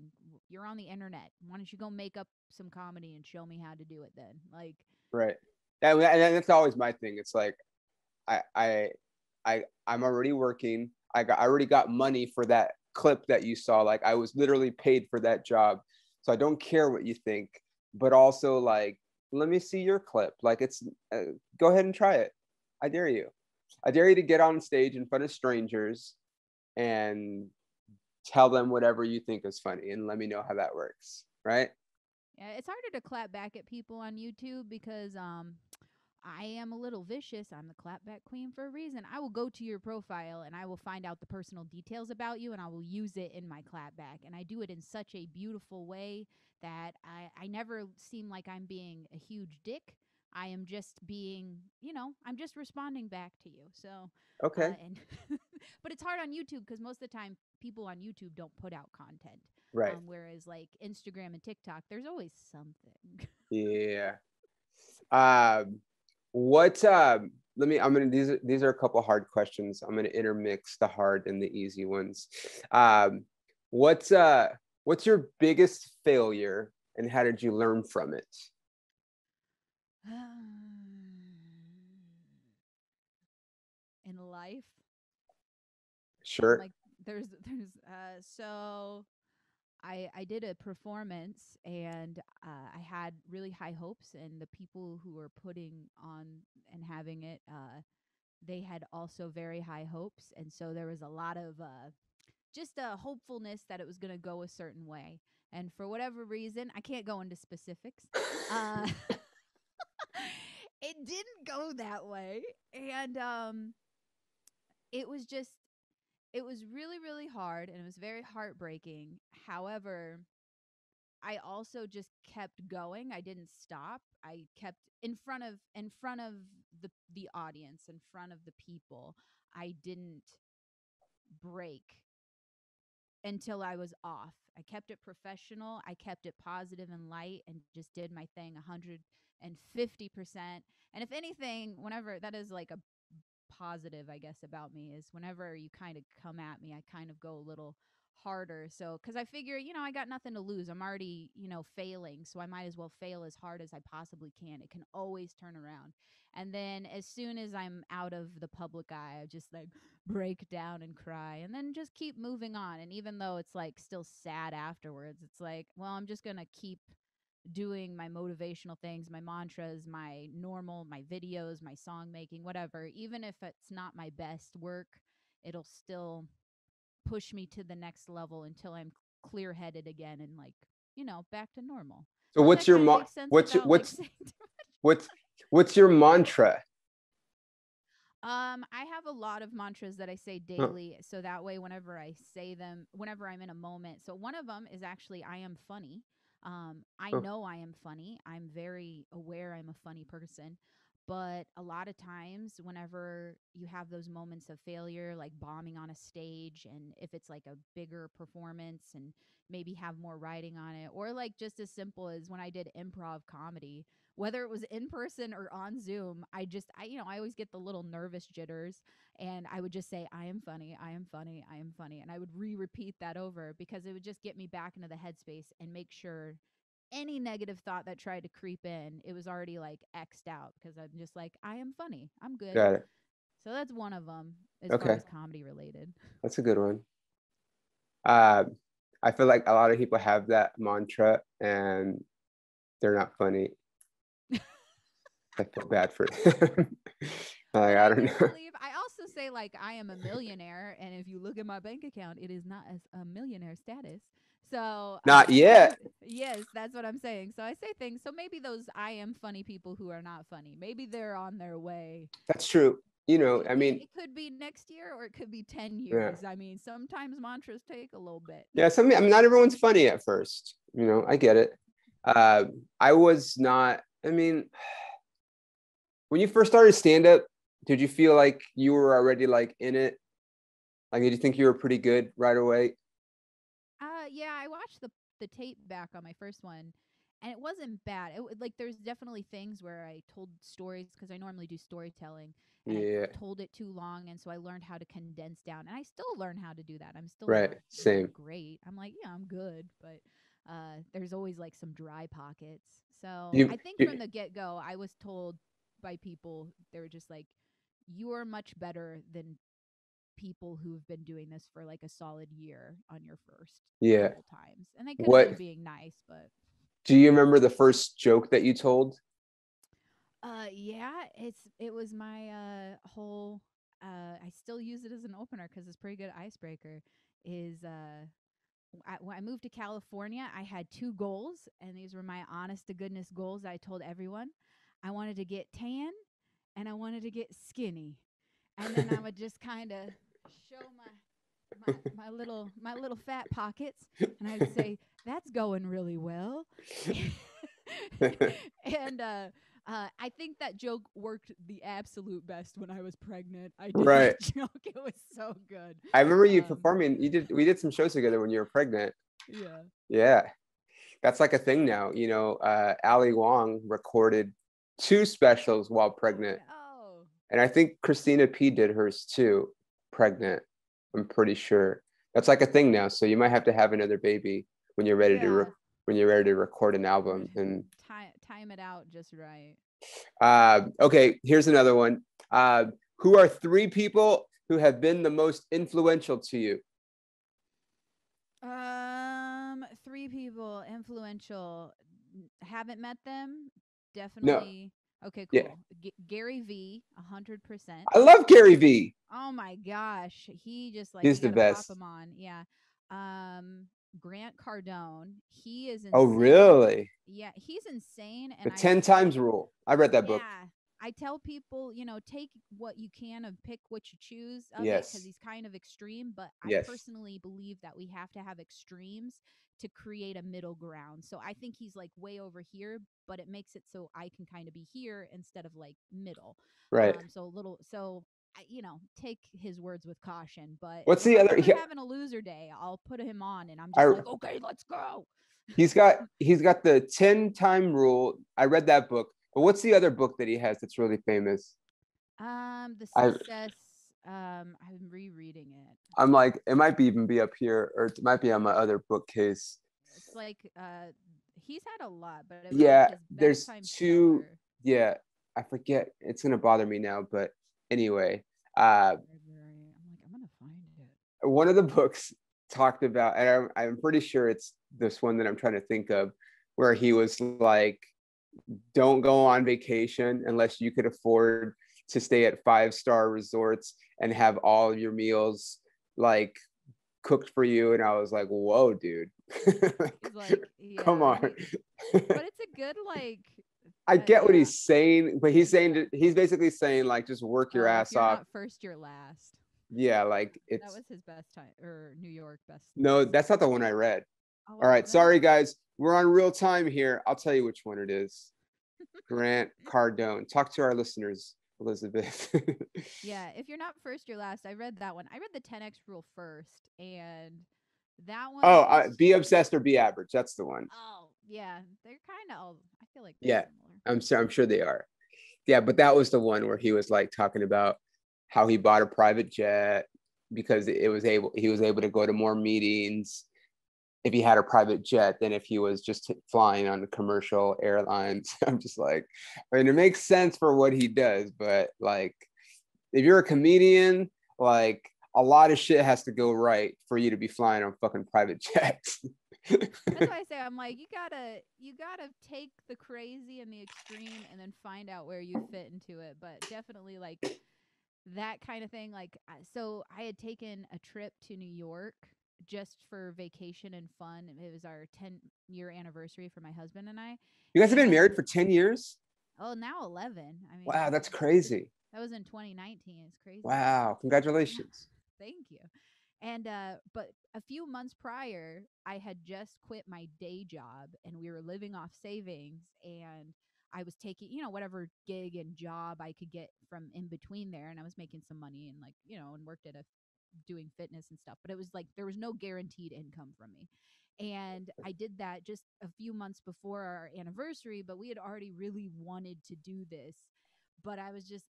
S2: You're on the internet. Why don't you go make up some comedy and show me how to do it then? Like,
S1: right. And that's always my thing. It's like, I, I, I'm already working. I already got money for that clip that you saw. Like, I was literally paid for that job. So I don't care what you think, but also like, let me see your clip. Like, it's, go ahead and try it. I dare you. I dare you to get on stage in front of strangers and tell them whatever you think is funny and let me know how that works. Right.
S2: yeah, it's harder to clap back at people on YouTube because I am a little vicious. I'm the clapback queen for a reason. I will go to your profile and I will find out the personal details about you and I will use it in my clapback. And I do it in such a beautiful way that I never seem like I'm being a huge dick. I am just being, I'm just responding back to you. So,
S1: Okay.
S2: and but it's hard on YouTube because most of the time people on YouTube don't put out content.
S1: Right.
S2: Whereas like Instagram and TikTok, there's always something.
S1: Yeah. Um, what let me I'm gonna these are a couple hard questions. I'm gonna intermix the hard and the easy ones. Um, what's your biggest failure and how did you learn from it?
S2: In life.
S1: Sure.
S2: Like so I did a performance and I had really high hopes and the people who were putting on and having it they had also very high hopes and so there was a lot of just a hopefulness that it was going to go a certain way and for whatever reason I can't go into specifics uh it didn't go that way and it was just it was really, really hard and it was very heartbreaking. However, I also just kept going. I didn't stop. I kept in front of the audience, in front of the people. I didn't break until I was off. I kept it professional. I kept it positive and light and just did my thing 150%. And if anything, whenever that is like a positive, I guess, about me is whenever you kind of come at me, I kind of go a little harder. So, because I figure, I got nothing to lose. I'm already, failing. So I might as well fail as hard as I possibly can. It can always turn around. And then as soon as I'm out of the public eye, I just like break down and cry and then just keep moving on. And even though it's like still sad afterwards, it's like, well, I'm just going to keep doing my motivational things, my mantras, my videos, my song making, whatever. Even if it's not my best work, it'll still push me to the next level until I'm clear headed again and like, back to normal.
S1: So
S2: Does that kind of make sense without like saying too much?
S1: what's what's your mantra?
S2: I have a lot of mantras that I say
S1: Huh.
S2: daily. So that way, whenever I say them, whenever I'm in a moment. So one of them is actually, I am funny. I
S1: Huh.
S2: know I am funny. I'm very aware I'm a funny person. But a lot of times, whenever you have those moments of failure, like bombing on a stage, and if it's like a bigger performance and maybe have more writing on it, or like just as simple as when I did improv comedy, whether it was in person or on Zoom, I always get the little nervous jitters and I would just say, I am funny, I am funny, I am funny. And I would repeat that over because it would just get me back into the headspace and make sure any negative thought that tried to creep in, it was already like X'd out because I'm just like, I am funny, I'm good.
S1: Got it.
S2: So that's one of them as far
S1: Okay.
S2: as comedy related.
S1: That's a good one. Uh, I feel like a lot of people have that mantra and they're not funny. I feel bad for them. Like,
S2: But
S1: I
S2: I
S1: don't
S2: do
S1: know.
S2: believe I also say like I am a millionaire, and if you look at my bank account, it is not as a millionaire status. So
S1: Not
S2: I do.
S1: yet.
S2: Yes, that's what I'm saying. So I say things. So maybe those I am funny people who are not funny, maybe they're on their way.
S1: That's true.
S2: It
S1: I
S2: could be.
S1: mean,
S2: It could be next year, or it could be 10
S1: yeah.
S2: years. I mean, sometimes mantras take a little bit.
S1: Yeah, I mean, not everyone's funny at first. I get it. I was not, I mean, when you first started stand up, did you feel like you were already like in it? Like, did you think you were pretty good right away?
S2: Yeah, I watched the tape back on my first one, and it wasn't bad. Like there's definitely things where I told stories because I normally do storytelling, and I
S1: Yeah,
S2: told it too long, and so I learned how to condense down, and I still learn how to do that. I'm still
S1: right.
S2: not,
S1: Same.
S2: great. I'm like, yeah, I'm good, but there's always like some dry pockets. So
S1: You,
S2: I think
S1: you
S2: from the get go, I was told by people they were just like, you are much better than people who've been doing this for like a solid year on your first
S1: yeah.
S2: couple times. And they could have been
S1: What
S2: being nice, but
S1: do you remember the first joke that you told?
S2: yeah, it was my whole I still use it as an opener cuz it's a pretty good icebreaker is when I moved to California, I had two goals and these were my honest to goodness goals I told everyone. I wanted to get tan and I wanted to get skinny. And then I would just kind of show my little fat pockets and I'd say that's going really well. And I think that joke worked the absolute best when I was pregnant. I did
S1: Right.
S2: that joke. It was so good.
S1: I remember you
S2: Um,
S1: performing. We did some shows together when you were pregnant.
S2: yeah.
S1: Yeah. That's like a thing now. Ali Wong recorded two specials while pregnant.
S2: No.
S1: And I think Christina P did hers too, pregnant. I'm pretty sure. That's like a thing now. So you might have to have another baby when you're ready to
S2: Yeah.
S1: when you're ready to record an album. And
S2: Time it out just right.
S1: okay, here's another one. Who are three people who have been the most influential to you?
S2: Three people influential. Haven't met them.
S1: No.
S2: Definitely. Okay,
S1: Yeah.
S2: cool. Gary V, 100%.
S1: I love Gary Vee.
S2: Oh my gosh, he just like
S1: He's
S2: you
S1: the
S2: got to pop
S1: best.
S2: him on. Yeah. Um, Grant Cardone, he is
S1: Oh,
S2: insane.
S1: really?
S2: Yeah, he's insane,
S1: The
S2: and I
S1: 10 times
S2: tell
S1: rule. I read that book.
S2: yeah. I tell people, take what you can and pick what you choose of it because
S1: Yes.
S2: he's kind of extreme. But I
S1: Yes.
S2: personally believe that we have to have extremes to create a middle ground. So I think he's like way over here, but it makes it so I can kind of be here instead of like middle.
S1: Right.
S2: Take his words with caution. But
S1: What's
S2: if
S1: the
S2: I'm
S1: other?
S2: ever having a loser day, I'll put him on and I'm just
S1: I
S2: like, okay, let's go.
S1: he's got the 10-time rule. I read that book. But what's the other book that he has that's really famous?
S2: The
S1: I
S2: success. I'm rereading it.
S1: I'm like, it might be even be up here, or it might be on my other bookcase.
S2: It's like he's had a lot, but it was like
S1: Yeah,
S2: his best
S1: there's
S2: time
S1: two.
S2: seller.
S1: Yeah, I forget. It's gonna bother me now, but anyway,
S2: Library. I'm like, I'm gonna find it.
S1: one of the books talked about, and I'm pretty sure it's this one that I'm trying to think of, where he was like, don't go on vacation unless you could afford to stay at 5-star resorts and have all of your meals like cooked for you. And I was like, whoa, dude.
S2: He's like,
S1: Come
S2: yeah,
S1: on.
S2: but it's a good like,
S1: I get what
S2: yeah.
S1: he's saying, but he's basically saying like just work your
S2: Oh, if
S1: ass
S2: you're
S1: off.
S2: not first, you're last.
S1: Yeah, like
S2: That
S1: it's
S2: was his best time, or New York
S1: no, that's not the
S2: bestseller.
S1: one I read.
S2: Oh,
S1: All
S2: was
S1: right,
S2: it not?
S1: sorry guys, we're on real time here. I'll tell you which one it is. Grant Cardone. Talk to our listeners, Elisabeth.
S2: Yeah, if you're not first, you're last. I read that one. I read the 10x rule first, and that one
S1: Oh,
S2: is
S1: be obsessed or be average. That's the one.
S2: oh yeah, they're kind of all. I feel like they're
S1: Yeah,
S2: similar.
S1: I'm sure they are. Yeah, but that was the one where he was like talking about how he bought a private jet because he was able to go to more meetings if he had a private jet than if he was just flying on the commercial airlines. I'm just like, I mean, it makes sense for what he does, but like, if you're a comedian, like a lot of shit has to go right for you to be flying on fucking private jets.
S2: That's why I say I'm like you gotta take the crazy and the extreme and then find out where you fit into it. But definitely like that kind of thing. Like so, I had taken a trip to New York just for vacation and fun. It was our 10-year anniversary for my husband and I,
S1: You guys have been
S2: and
S1: married for 10 years?
S2: oh, now 11. I
S1: Wow,
S2: mean,
S1: that's crazy.
S2: that was in 2019. It's crazy.
S1: Wow, congratulations.
S2: Thank you. And but a few months prior, I had just quit my day job and we were living off savings and I was taking, whatever gig and job I could get from in between there. And I was making some money and like, and worked at doing fitness and stuff. But it was like, there was no guaranteed income from me. And I did that just a few months before our anniversary, but we had already really wanted to do this. But I was just,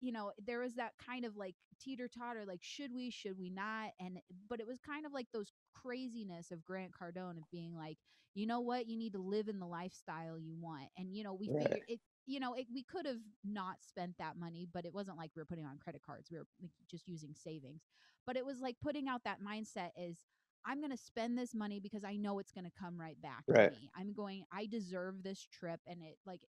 S2: there was that kind of like teeter totter, like, should we not? But it was kind of like those craziness of Grant Cardone of being like, you know what, you need to live in the lifestyle you want. And, we figured it, we could have not spent that money, but it wasn't like we were putting on credit cards. We were like, just using savings. But it was like putting out that mindset is, I'm going to spend this money because I know it's going to come right back to me. I deserve this trip. And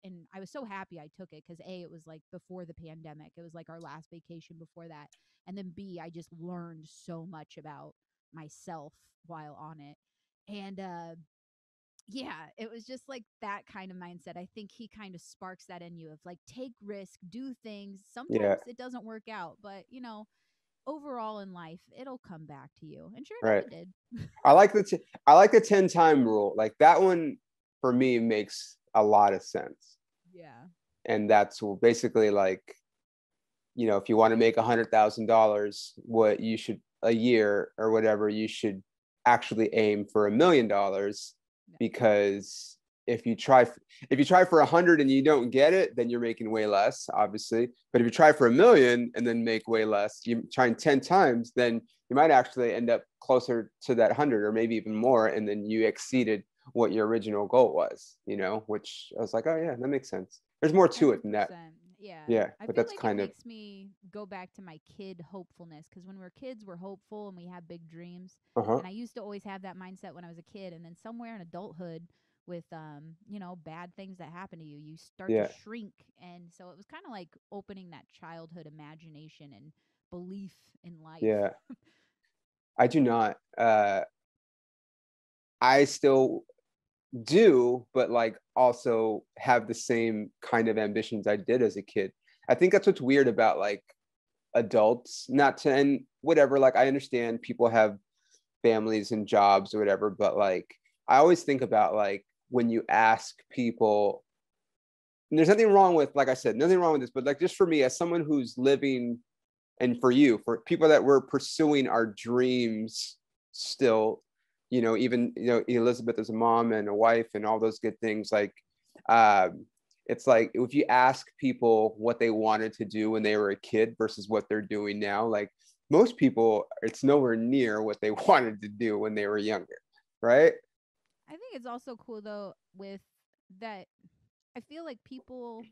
S2: and I was so happy I took it because A, it was like before the pandemic. It was like our last vacation before that. And then B, I just learned so much about myself while on it. And, yeah, it was just like that kind of mindset. I think he kind of sparks that in you of like, take risk, do things. Sometimes it doesn't work out, but overall in life, it'll come back to you. And sure enough, it did.
S1: I like the 10-time rule. Like that one for me makes a lot of sense.
S2: Yeah.
S1: And that's basically like, if you want to make $100,000, what you should a year or whatever, you should actually aim for $1 million, because if you try for 100 and you don't get it, then you're making way less, obviously. But if you try for $1 million and then make way less, you trying 10 times, then you might actually end up closer to that 100 or maybe even more, and then you exceeded what your original goal was. Which I was like, oh yeah, that makes sense. There's more to it than that.
S2: Yeah.
S1: I
S2: feel
S1: that's
S2: like
S1: kind
S2: it
S1: of
S2: makes me go back to my kid hopefulness, because when we're kids, we're hopeful and we have big dreams. And I used to always have that mindset when I was a kid, and then somewhere in adulthood, with bad things that happen to you, you start to shrink. And so it was kind of like opening that childhood imagination and belief in life.
S1: I do not. I still do, but like also have the same kind of ambitions I did as a kid. I think that's what's weird about like adults, and whatever, like I understand people have families and jobs or whatever, but like I always think about like when you ask people, and there's nothing wrong with, like I said, nothing wrong with this, but like just for me as someone who's living, and for people that were pursuing our dreams still, even Elisabeth as a mom and a wife and all those good things, like it's like if you ask people what they wanted to do when they were a kid versus what they're doing now, like most people, it's nowhere near what they wanted to do when they were younger, right?
S2: I think it's also cool though with that. I feel like people,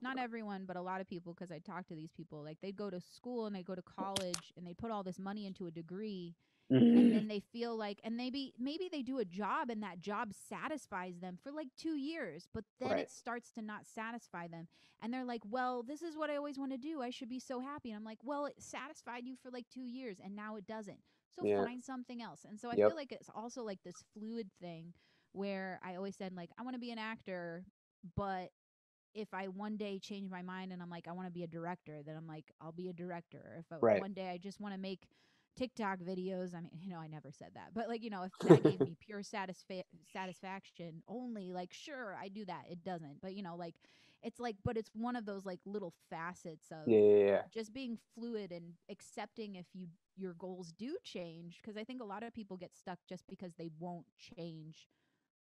S2: not everyone, but a lot of people, because I talk to these people, like they go to school and they go to college and they put all this money into a degree, and then they feel like, and maybe they do a job and that job satisfies them for like 2 years, but then it starts to not satisfy them. And they're like, well, this is what I always want to do. I should be so happy. And I'm like, well, it satisfied you for like 2 years and now it doesn't. So find something else. And so I feel like it's also like this fluid thing where I always said, like, I want to be an actor, but if I one day change my mind and I'm like, I want to be a director, then I'm like, I'll be a director. If one day I just want to make TikTok videos, I mean, I never said that, but like, if that gave me pure satisfaction only, like, sure, I do that. It doesn't, but like, it's like, but it's one of those like little facets of just being fluid and accepting if your goals do change. Cause I think a lot of people get stuck just because they won't change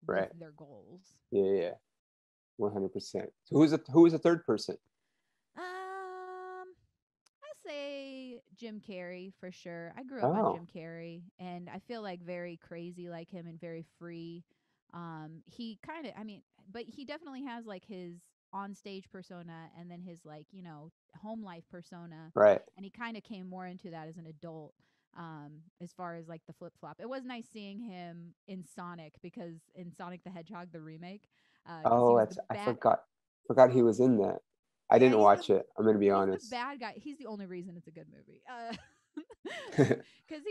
S2: with their goals.
S1: 100%. Who is the third person?
S2: I say Jim Carrey for sure. I grew up on Jim Carrey, and I feel like very crazy like him and very free. He kind of, but he definitely has like his on-stage persona and then his like, home life persona.
S1: Right.
S2: And he kind of came more into that as an adult. As far as like the flip-flop. It was nice seeing him in Sonic, because in Sonic the Hedgehog, the remake,
S1: I forgot he was in that. I didn't watch it. I'm gonna be honest.
S2: He's the bad guy. He's the only reason it's a good movie. Because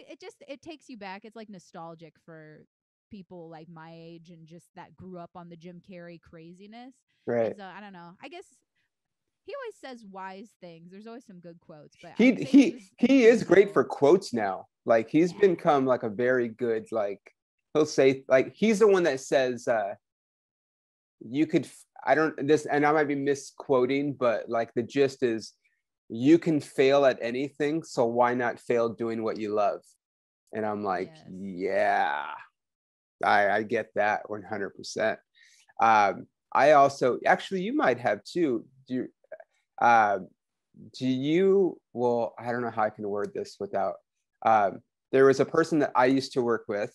S2: it takes you back. It's like nostalgic for people like my age and just that grew up on the Jim Carrey craziness.
S1: Right.
S2: And so I don't know. I guess he always says wise things. There's always some good quotes, but
S1: he is great for quotes now. Like he's become like a very good, like he'll say, like he's the one that says I don't this, and I might be misquoting, but like the gist is, you can fail at anything, so why not fail doing what you love? And I'm like,
S2: Yes.
S1: yeah, I get that 100%. I also, actually, you might have too. Uh, well, I don't know how I can word this without, there was a person that I used to work with.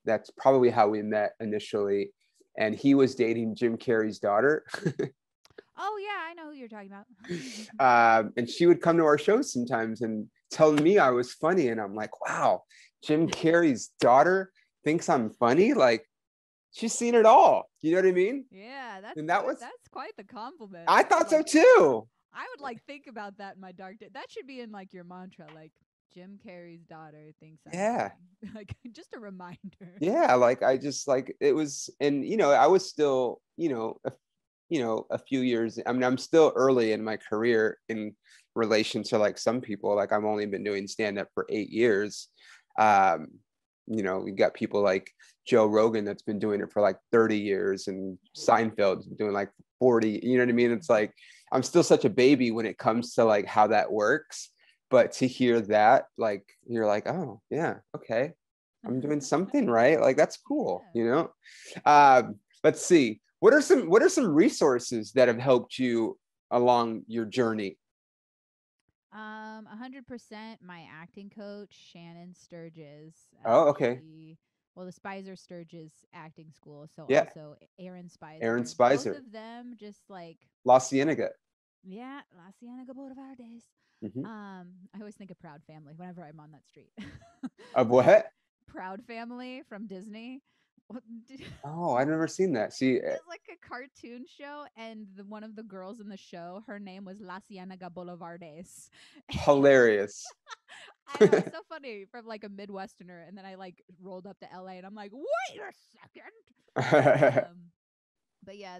S1: That's probably how we met initially. And he was dating Jim Carrey's daughter.
S2: Oh yeah, I know who you're talking about.
S1: And she would come to our shows sometimes and tell me I was funny. And I'm like, wow, Jim Carrey's daughter thinks I'm funny? Like, she's seen it all. You know what I mean?
S2: Yeah,
S1: And that was,
S2: that's quite the compliment.
S1: I thought so
S2: Like,
S1: too.
S2: I would like think about that in my dark day. That should be in like your mantra, like Jim Carrey's daughter thinks I'm
S1: Yeah.
S2: funny. Like just a reminder.
S1: Yeah. Like, I just like, it was, and, I was still, a few years. I mean, I'm still early in my career in relation to like some people. Like, I've only been doing stand-up for 8 years. We got people like Joe Rogan that's been doing it for like 30 years, and Seinfeld's been doing like 40. You know what I mean? It's like, I'm still such a baby when it comes to like how that works. But to hear that, like, you're like, oh yeah, okay, I'm doing something right. Like, that's cool. Let's see. What are some resources that have helped you along your journey?
S2: 100% my acting coach, Shannon Sturgis.
S1: Oh, okay.
S2: The Spicer Sturgis acting school. So
S1: Yeah.
S2: also Aaron Spicer.
S1: Aaron
S2: Both
S1: Spicer.
S2: of them just like
S1: La Cienega.
S2: Yeah, La Cienega Boulevardes.
S1: Mm-hmm.
S2: I always think of Proud Family whenever I'm on that street.
S1: Of what?
S2: Proud Family from Disney.
S1: Oh, I've never seen that. See,
S2: It's like a cartoon show, and one of the girls in the show, her name was La Cienega Boulevardes.
S1: hilarious.
S2: I know, it's so funny from like a Midwesterner, and then I like rolled up to LA, and I'm like, wait a second. But yeah,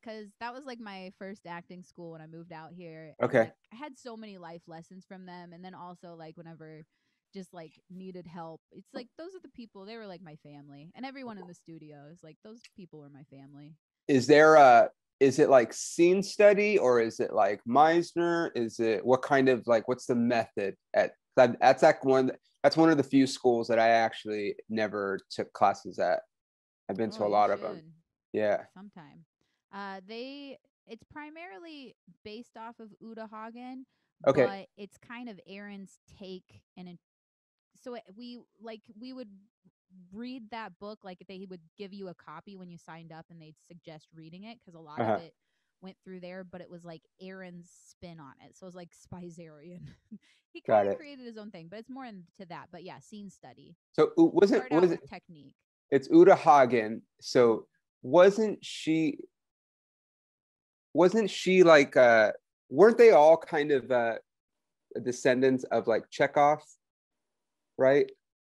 S2: because that was like my first acting school when I moved out here. And,
S1: Okay.
S2: like, I had so many life lessons from them, and then also like whenever just like needed help, it's like those are the people. They were like my family, and everyone in the studio is like those people were my family.
S1: Is it like scene study, or is it like Meisner? Is it what kind of like, what's the method that's like that's one of the few schools that I actually never took classes at. I've been to a lot of them. Yeah.
S2: Sometime. It's primarily based off of Uta Hagen,
S1: Okay.
S2: but it's kind of Aaron's take, and we would read that book. Like they would give you a copy when you signed up, and they'd suggest reading it because a lot of it went through there, but it was like Aaron's spin on it. So it was like Spicerian. He kind of created his own thing, but it's more into that. But yeah, scene study.
S1: So was it
S2: technique?
S1: It's Uta Hagen. So wasn't she like weren't they all kind of descendants of like Chekhov, right?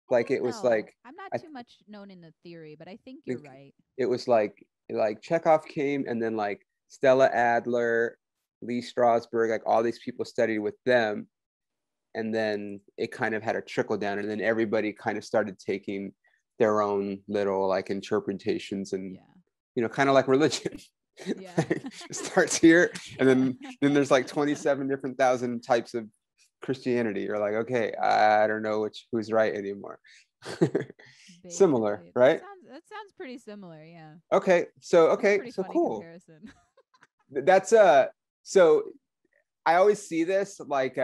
S1: Like it was like,
S2: I'm not too much known in the theory, but I think you're right.
S1: It was like Chekhov came, and then like Stella Adler, Lee Strasberg, like all these people studied with them, and then it kind of had a trickle down, and then everybody kind of started taking their own little like interpretations, and kind of like religion.
S2: Yeah.
S1: It starts here, and then there's like 27 different thousand types of Christianity. You're like, okay, I don't know who's right anymore. Similar, right?
S2: That sounds pretty similar, yeah.
S1: Okay, so cool.
S2: Comparison.
S1: That's so I always see this like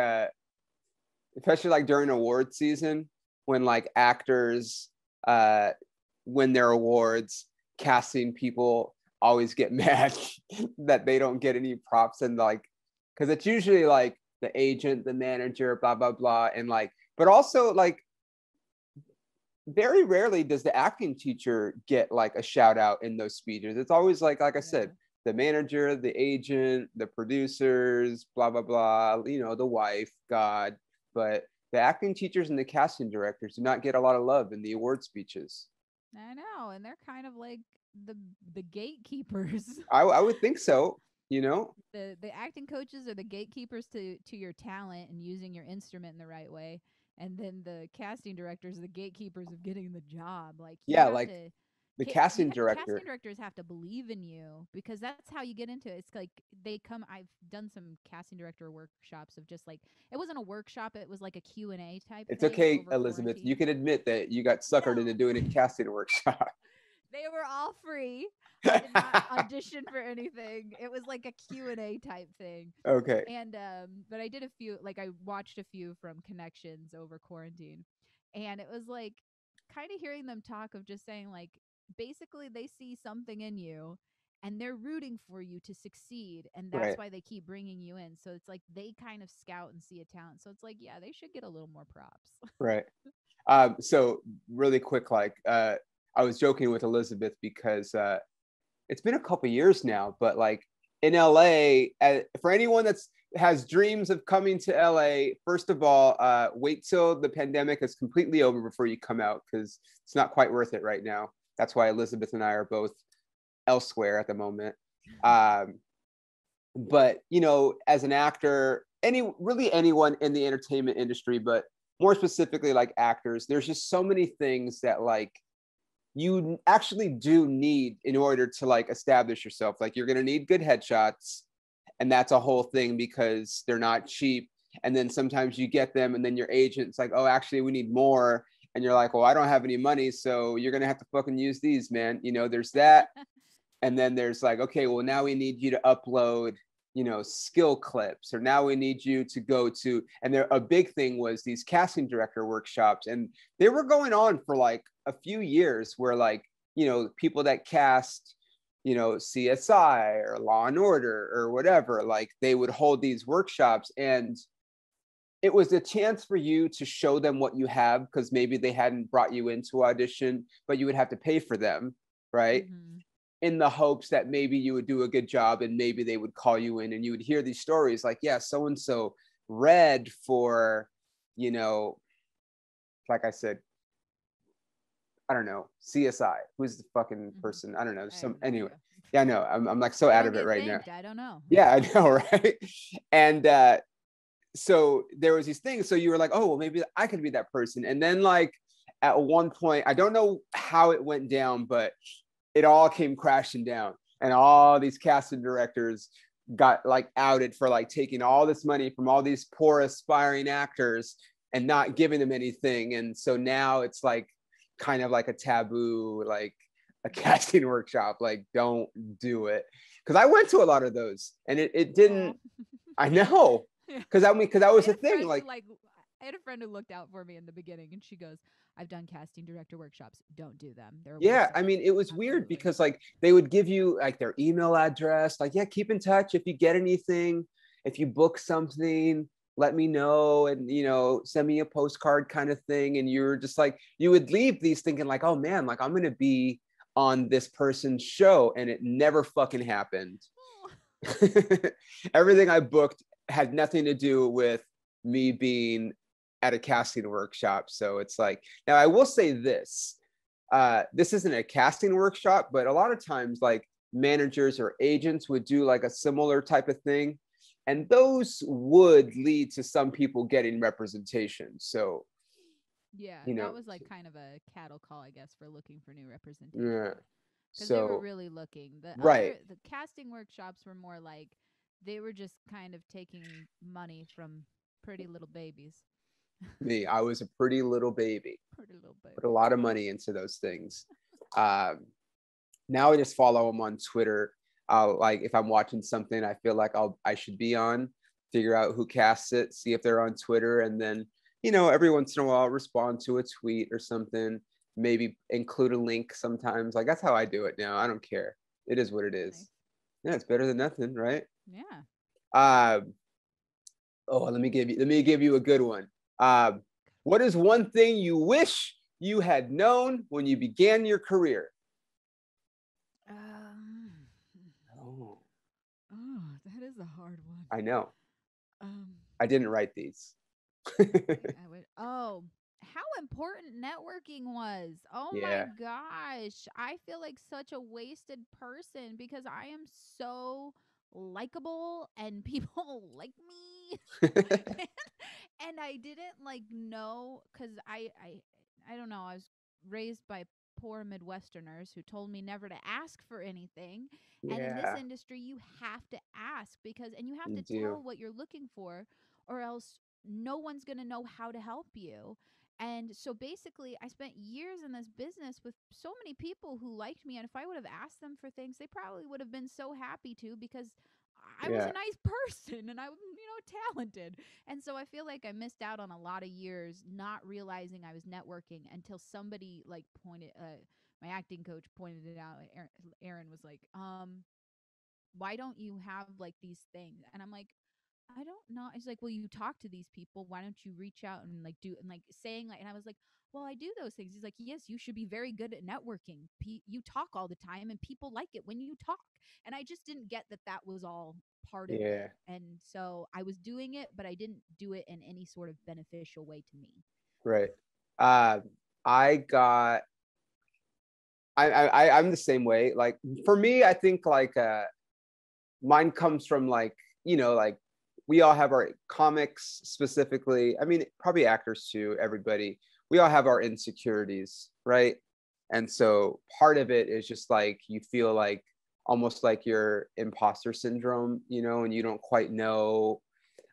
S1: especially like during award season, when like actors win their awards, casting people always get mad that they don't get any props, and like, because it's usually like the agent, the manager, blah blah blah, and like, but also like very rarely does the acting teacher get like a shout out in those speeches. It's always like I said, the manager, the agent, the producers, blah blah blah, the wife, God. But the acting teachers and the casting directors do not get a lot of love in the award speeches.
S2: I know, and they're kind of like the gatekeepers.
S1: I would think so.
S2: The acting coaches are the gatekeepers to your talent and using your instrument in the right way, and then the casting directors are the gatekeepers of getting the job. Like
S1: The casting director.
S2: Casting directors have to believe in you because that's how you get into it. It's like I've done some casting director workshops of just like, it wasn't a workshop, it was like a Q&A type
S1: It's
S2: thing
S1: okay,
S2: over
S1: Elisabeth. You
S2: quarantine.
S1: can admit that you got suckered into doing a casting workshop.
S2: They were all free. I did not audition for anything. It was like a Q&A type thing.
S1: Okay.
S2: And but I did a few, like I watched a few from connections over quarantine. And it was like kind of hearing them talk of just saying like, basically they see something in you and they're rooting for you to succeed, and that's
S1: Right.
S2: why they keep bringing you in. So it's like they kind of scout and see a talent. So it's like, yeah, they should get a little more props.
S1: Right. So really quick, like I was joking with Elisabeth because it's been a couple years now, but like in LA, for anyone that's has dreams of coming to LA, first of all, wait till the pandemic is completely over before you come out, because it's not quite worth it right now. That's why Elisabeth and I are both elsewhere at the moment. But you know, as an actor, anyone in the entertainment industry, but more specifically like actors, there's just so many things that like you actually do need in order to like establish yourself. Like you're going to need good headshots, and that's a whole thing because they're not cheap. And then sometimes you get them and then your agent's like, oh, actually we need more. And you're like, well, I don't have any money, so you're going to have to fucking use these, man. You know, there's that. And then there's like, okay, well, now we need you to upload, you know, skill clips, or now we need you to go to, and there, a big thing was these casting director workshops, and they were going on for like a few years, where like, you know, people that cast, you know, CSI or Law and Order or whatever, like they would hold these workshops, and it was a chance for you to show them what you have, because maybe they hadn't brought you into audition, but you would have to pay for them, right?
S2: Mm-hmm.
S1: In the hopes that maybe you would do a good job and maybe they would call you in, and you would hear these stories like, yeah, so and so read for, you know, like I said, I don't know, CSI, who's the fucking person, I don't know, some anyway. Yeah, I know, I'm like so out of it right now.
S2: I don't know.
S1: Yeah, I know, right? And so there was these things, so you were like, oh well, maybe I could be that person. And then like at one point, I don't know how it went down, but it all came crashing down, and all these casting directors got like outed for like taking all this money from all these poor aspiring actors and not giving them anything. And so now it's like kind of like a taboo, like a casting workshop, like don't do it. Because I went to a lot of those and it didn't. I know, because I mean, because that was the thing, like
S2: I had a friend who looked out for me in the beginning, and she goes, I've done casting director workshops. Don't do them. They're
S1: yeah, I mean, it was weird because like they would give you like their email address, like, yeah, keep in touch if you get anything, if you book something, let me know, and you know, send me a postcard kind of thing. And you're just like, you would leave these thinking like, oh man, like I'm gonna be on this person's show, and it never fucking happened. Everything I booked had nothing to do with me being at a casting workshop. So it's like, now I will say this, this isn't a casting workshop, but a lot of times like managers or agents would do like a similar type of thing, and those would lead to some people getting representation. So
S2: yeah,
S1: you know,
S2: that was like kind of a cattle call, I guess, for looking for new representation.
S1: yeah,
S2: Because
S1: so
S2: they were really looking.
S1: right,
S2: The casting workshops were more like they were just kind of taking money from pretty little babies.
S1: me, I was a pretty little baby,
S2: Pretty little baby.
S1: put a lot of money into those things. Now I just follow them on Twitter. Like if I'm watching something I feel like I should be on, figure out who casts it, see if they're on Twitter, and then, you know, every once in a while respond to a tweet or something, maybe include a link sometimes. Like that's how I do it now. I don't care. It is what it is. Nice. Yeah, it's better than nothing, right?
S2: Yeah.
S1: Oh, let me give you a good one. What is one thing you wish you had known when you began your career?
S2: Oh, that is a hard one.
S1: I know. I didn't write these.
S2: How important networking was. Oh
S1: yeah.
S2: My gosh. I feel like such a wasted person because I am so likable and people like me. And I didn't like know, because I don't know, I was raised by poor Midwesterners who told me never to ask for anything. And in this
S1: Yeah,
S2: industry, you have to ask and you have
S1: you
S2: to
S1: do.
S2: tell what you're looking for, or else no one's going to know how to help you. And so basically, I spent years in this business with so many people who liked me. And if I would have asked them for things, they probably would have been so happy to, because I was a
S1: Yeah,
S2: nice person and I was, talented. And so I feel like I missed out on a lot of years not realizing I was networking until somebody like my acting coach pointed it out. Aaron was like, why don't you have like these things? And I'm like, I don't know. It's like, well, you talk to these people. Why don't you reach out and like do and like saying like? And I was like, well, I do those things. He's like, yes, you should be very good at networking. You talk all the time, and people like it when you talk. And I just didn't get that was all part of
S1: yeah,
S2: it. And so I was doing it, but I didn't do it in any sort of beneficial way to me.
S1: right. Uh, I got. I'm the same way. Like for me, I think like mine comes from like like we all have our comics specifically. I mean, probably actors too. Everybody, we all have our insecurities, right? And so part of it is just like you feel like almost like your imposter syndrome, and you don't quite know,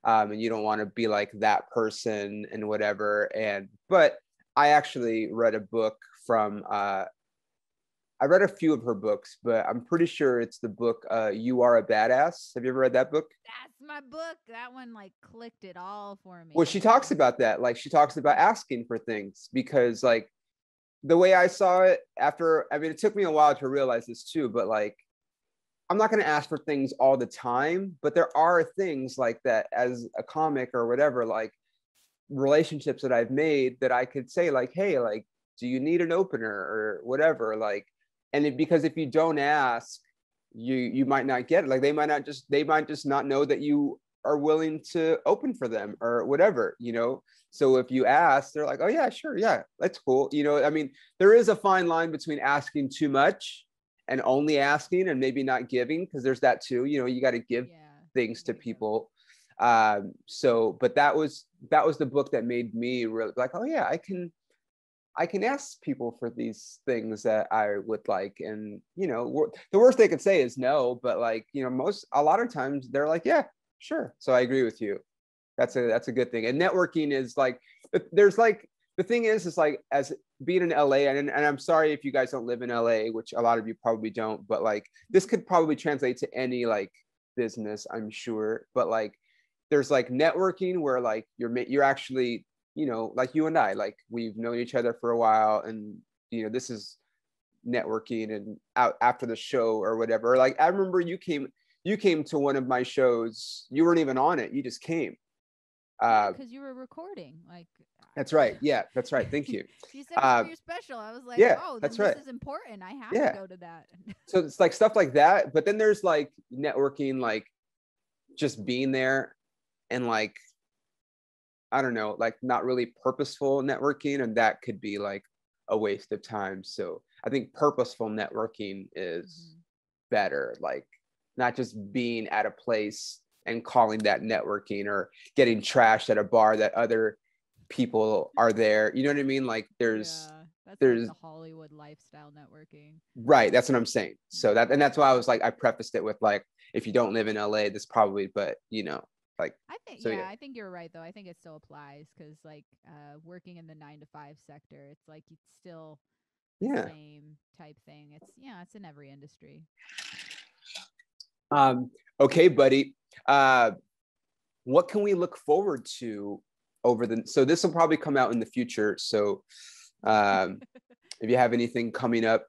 S1: and you don't want to be like that person and whatever. But I actually read a book from I read a few of her books, but I'm pretty sure it's the book You Are a Badass. Have you ever read that book?
S2: That's my book. That one like clicked it all for me.
S1: Well, she talks about that. Like she talks about asking for things because like the way I saw it it took me a while to realize this too, but like I'm not going to ask for things all the time, but there are things like that as a comic or whatever, like relationships that I've made that I could say like, hey, like, do you need an opener or whatever? Like, because if you don't ask, you might not get it. Like they might just not know that you are willing to open for them or whatever, So if you ask, they're like, oh yeah, sure, yeah, that's cool. I mean, there is a fine line between asking too much and only asking and maybe not giving, because there's that too. You got to give things to people. But that was the book that made me really like, oh yeah, I can ask people for these things that I would like. And, the worst they could say is no, but like, a lot of times they're like, yeah, sure. So I agree with you. That's a good thing. And networking is like, there's like, the thing is like, as being in LA, and I'm sorry if you guys don't live in LA, which a lot of you probably don't, but like, this could probably translate to any like business, I'm sure. But like, there's like networking where like you're actually, like you and I, like we've known each other for a while, and this is networking and out after the show or whatever. Like I remember you came to one of my shows. You weren't even on it. You just came.
S2: Because you were recording. Like
S1: that's right. Yeah, that's right. Thank you.
S2: You said it's for your special. I was like,
S1: yeah,
S2: oh,
S1: that's
S2: this
S1: right.
S2: is important. I have
S1: Yeah.
S2: to go to that.
S1: So it's like stuff like that. But then there's like networking, like just being there and like, I don't know, like not really purposeful networking, and that could be like a waste of time. So I think purposeful networking is better, like not just being at a place and calling that networking, or getting trashed at a bar that other people are there. You know what I mean? Like
S2: that's like the Hollywood lifestyle networking.
S1: Right. That's what I'm saying. So that's why I was like, I prefaced it with like, if you don't live in LA, this probably, but like,
S2: I think,
S1: so,
S2: I think you're right though. I think it still applies because like working in the 9 to 5 sector, it's like it's still the same type thing. It's in every industry.
S1: Okay, buddy. What can we look forward to so this will probably come out in the future. So if you have anything coming up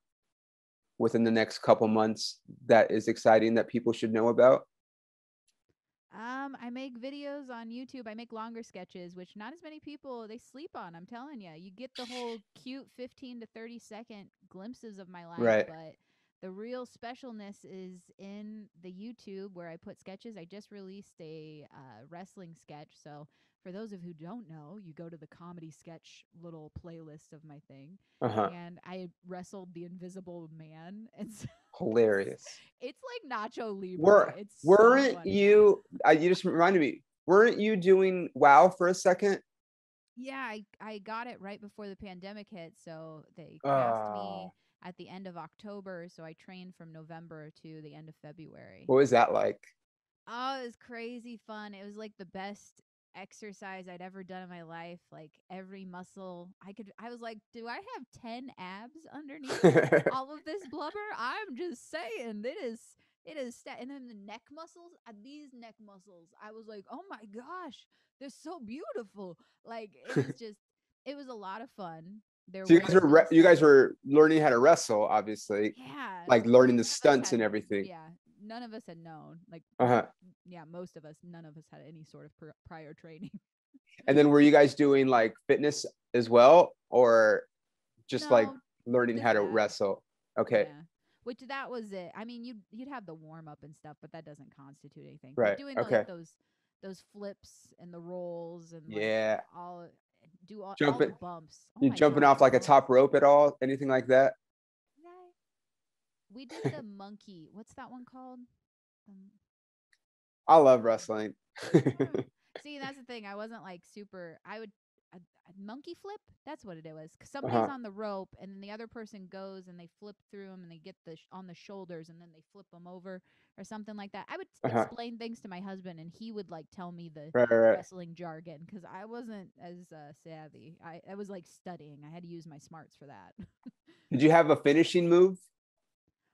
S1: within the next couple months that is exciting that people should know about?
S2: I make videos on YouTube. I make longer sketches, which not as many people, they sleep on. I'm telling you, you get the whole cute 15 to 30-second glimpses of my life,
S1: right.
S2: But the real specialness is in the YouTube where I put sketches. I just released a wrestling sketch. So for those of who don't know, you go to the comedy sketch little playlist of my thing, and I wrestled the Invisible Man. And so
S1: hilarious.
S2: It's like Nacho Libre.
S1: Weren't you? You just reminded me. Weren't you doing WoW for a second?
S2: Yeah, I got it right before the pandemic hit, so they cast
S1: Oh,
S2: me at the end of October, so I trained from November to the end of February.
S1: what was that like?
S2: Oh, it was crazy fun. It was like the best exercise I'd ever done in my life. Like every muscle I was like, do I have 10 abs underneath all of this blubber? I'm just saying, and then the neck muscles, these neck muscles, I was like, oh my gosh, they're so beautiful. Like it was a lot of fun. There
S1: So
S2: was still
S1: you guys
S2: some,
S1: were learning how to wrestle, obviously,
S2: yeah,
S1: like
S2: which
S1: learning the
S2: none of us
S1: stunts and
S2: had,
S1: everything.
S2: yeah, none of us had known. Like,
S1: Uh-huh.
S2: yeah, most of us, none of us had any sort of prior training.
S1: And then were you guys doing like fitness as well, or just like
S2: No,
S1: learning how
S2: just
S1: to
S2: that.
S1: wrestle? Okay.
S2: Yeah. Which that was it. I mean, you'd have the warm up and stuff, but that doesn't constitute anything. But
S1: Right.
S2: doing
S1: Okay.
S2: like those flips and the rolls and like
S1: Yeah.
S2: all all the
S1: Jumping,
S2: bumps. Oh
S1: you
S2: my
S1: jumping
S2: gosh,
S1: off like a top rope at all? Anything like that?
S2: yeah. We did the monkey. What's that one called? Um,
S1: I love wrestling.
S2: yeah. See, that's the thing. I wasn't like super. A monkey flip. That's what it was. 'Cause somebody's
S1: Uh-huh.
S2: on the rope, and then the other person goes and they flip through them, and they get on the shoulders, and then they flip them over or something like that. I would
S1: Uh-huh.
S2: explain things to my husband, and he would like tell me the
S1: Right, right, right.
S2: wrestling jargon because I wasn't as savvy. I was like studying. I had to use my smarts for that.
S1: Did you have a finishing move?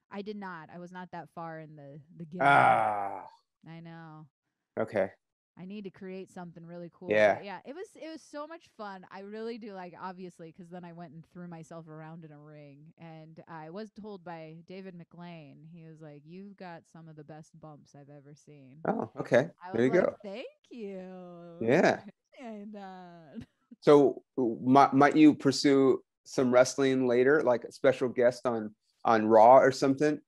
S2: I did not. I was not that far in the game.
S1: Ah,
S2: I know.
S1: okay.
S2: I need to create something really cool.
S1: Yeah.
S2: But yeah, it was so much fun. I really do like, obviously, because then I went and threw myself around in a ring, and I was told by David McLean, he was like, "You've got some of the best bumps I've ever seen."
S1: Oh, okay.
S2: I
S1: There
S2: was
S1: you
S2: like,
S1: go.
S2: "Thank you."
S1: Yeah.
S2: And
S1: So might you pursue some wrestling later, like a special guest on Raw or something?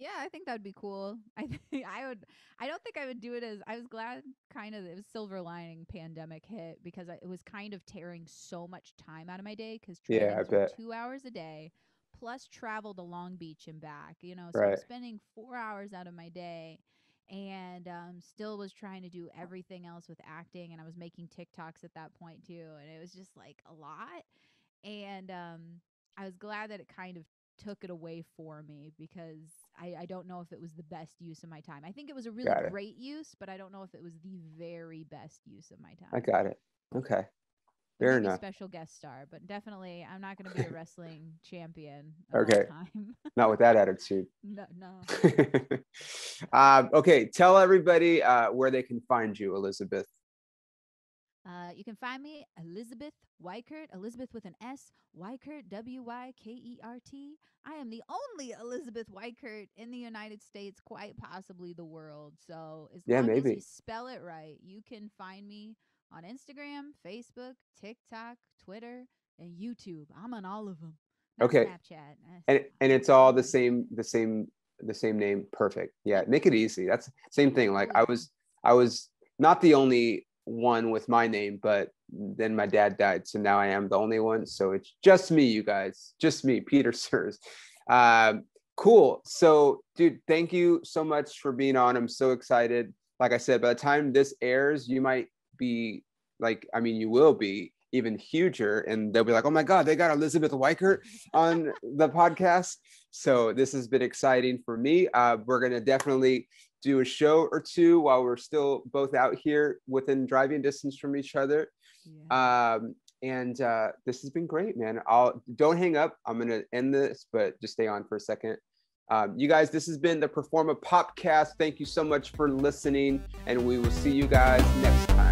S2: yeah, I think that'd be cool. I think I would. I don't think I would do it as. I was glad, kind of. It was silver lining pandemic hit because it was kind of tearing so much time out of my day because
S1: Yeah, I
S2: trainings were
S1: bet.
S2: 2 hours a day, plus travel to Long Beach and back. So I'm
S1: Right.
S2: spending 4 hours out of my day, and still was trying to do everything else with acting, and I was making TikToks at that point too, and it was just like a lot. And I was glad that it kind of took it away for me because I don't know if it was the best use of my time. I think it was a really
S1: Got it.
S2: great use, but I don't know if it was the very best use of my
S1: I
S2: time.
S1: got it. Okay.
S2: So
S1: Fair
S2: maybe
S1: enough.
S2: special guest star, but definitely I'm not going to be a wrestling champion of all
S1: Okay.
S2: time.
S1: Not with that attitude.
S2: No, no.
S1: Okay. Tell everybody where they can find you, Elisabeth.
S2: You can find me Elisabeth Wykert, Elisabeth with an S, Wykert, Wykert. I am the only Elisabeth Wykert in the United States, quite possibly the world. So as
S1: Yeah,
S2: long as you
S1: maybe.
S2: spell it right, you can find me on Instagram, Facebook, TikTok, Twitter, and YouTube. I'm on all of them. Not
S1: Okay.
S2: Snapchat.
S1: And
S2: I'm
S1: it's all the
S2: nobody.
S1: same, the same name. Perfect. Yeah.
S2: Yep.
S1: Make it easy. That's same thing. Like
S2: Real easy.
S1: I was not the only one with my name, but then my dad died. So now I am the only one. So it's just me, you guys. Just me, Peter Sirs. Um, cool. So, dude, thank you so much for being on. I'm so excited. Like I said, by the time this airs, you might be like, I mean, you will be even huger, and they'll be like, oh my God, they got Elisabeth Weikert on the podcast. So this has been exciting for me. We're going to definitely do a show or two while we're still both out here within driving distance from each other.
S2: Yeah.
S1: And this has been great, man. Don't hang up. I'm going to end this, but just stay on for a second. You guys, this has been the PERFORMA POPcast. Thank you so much for listening, and we will see you guys next time.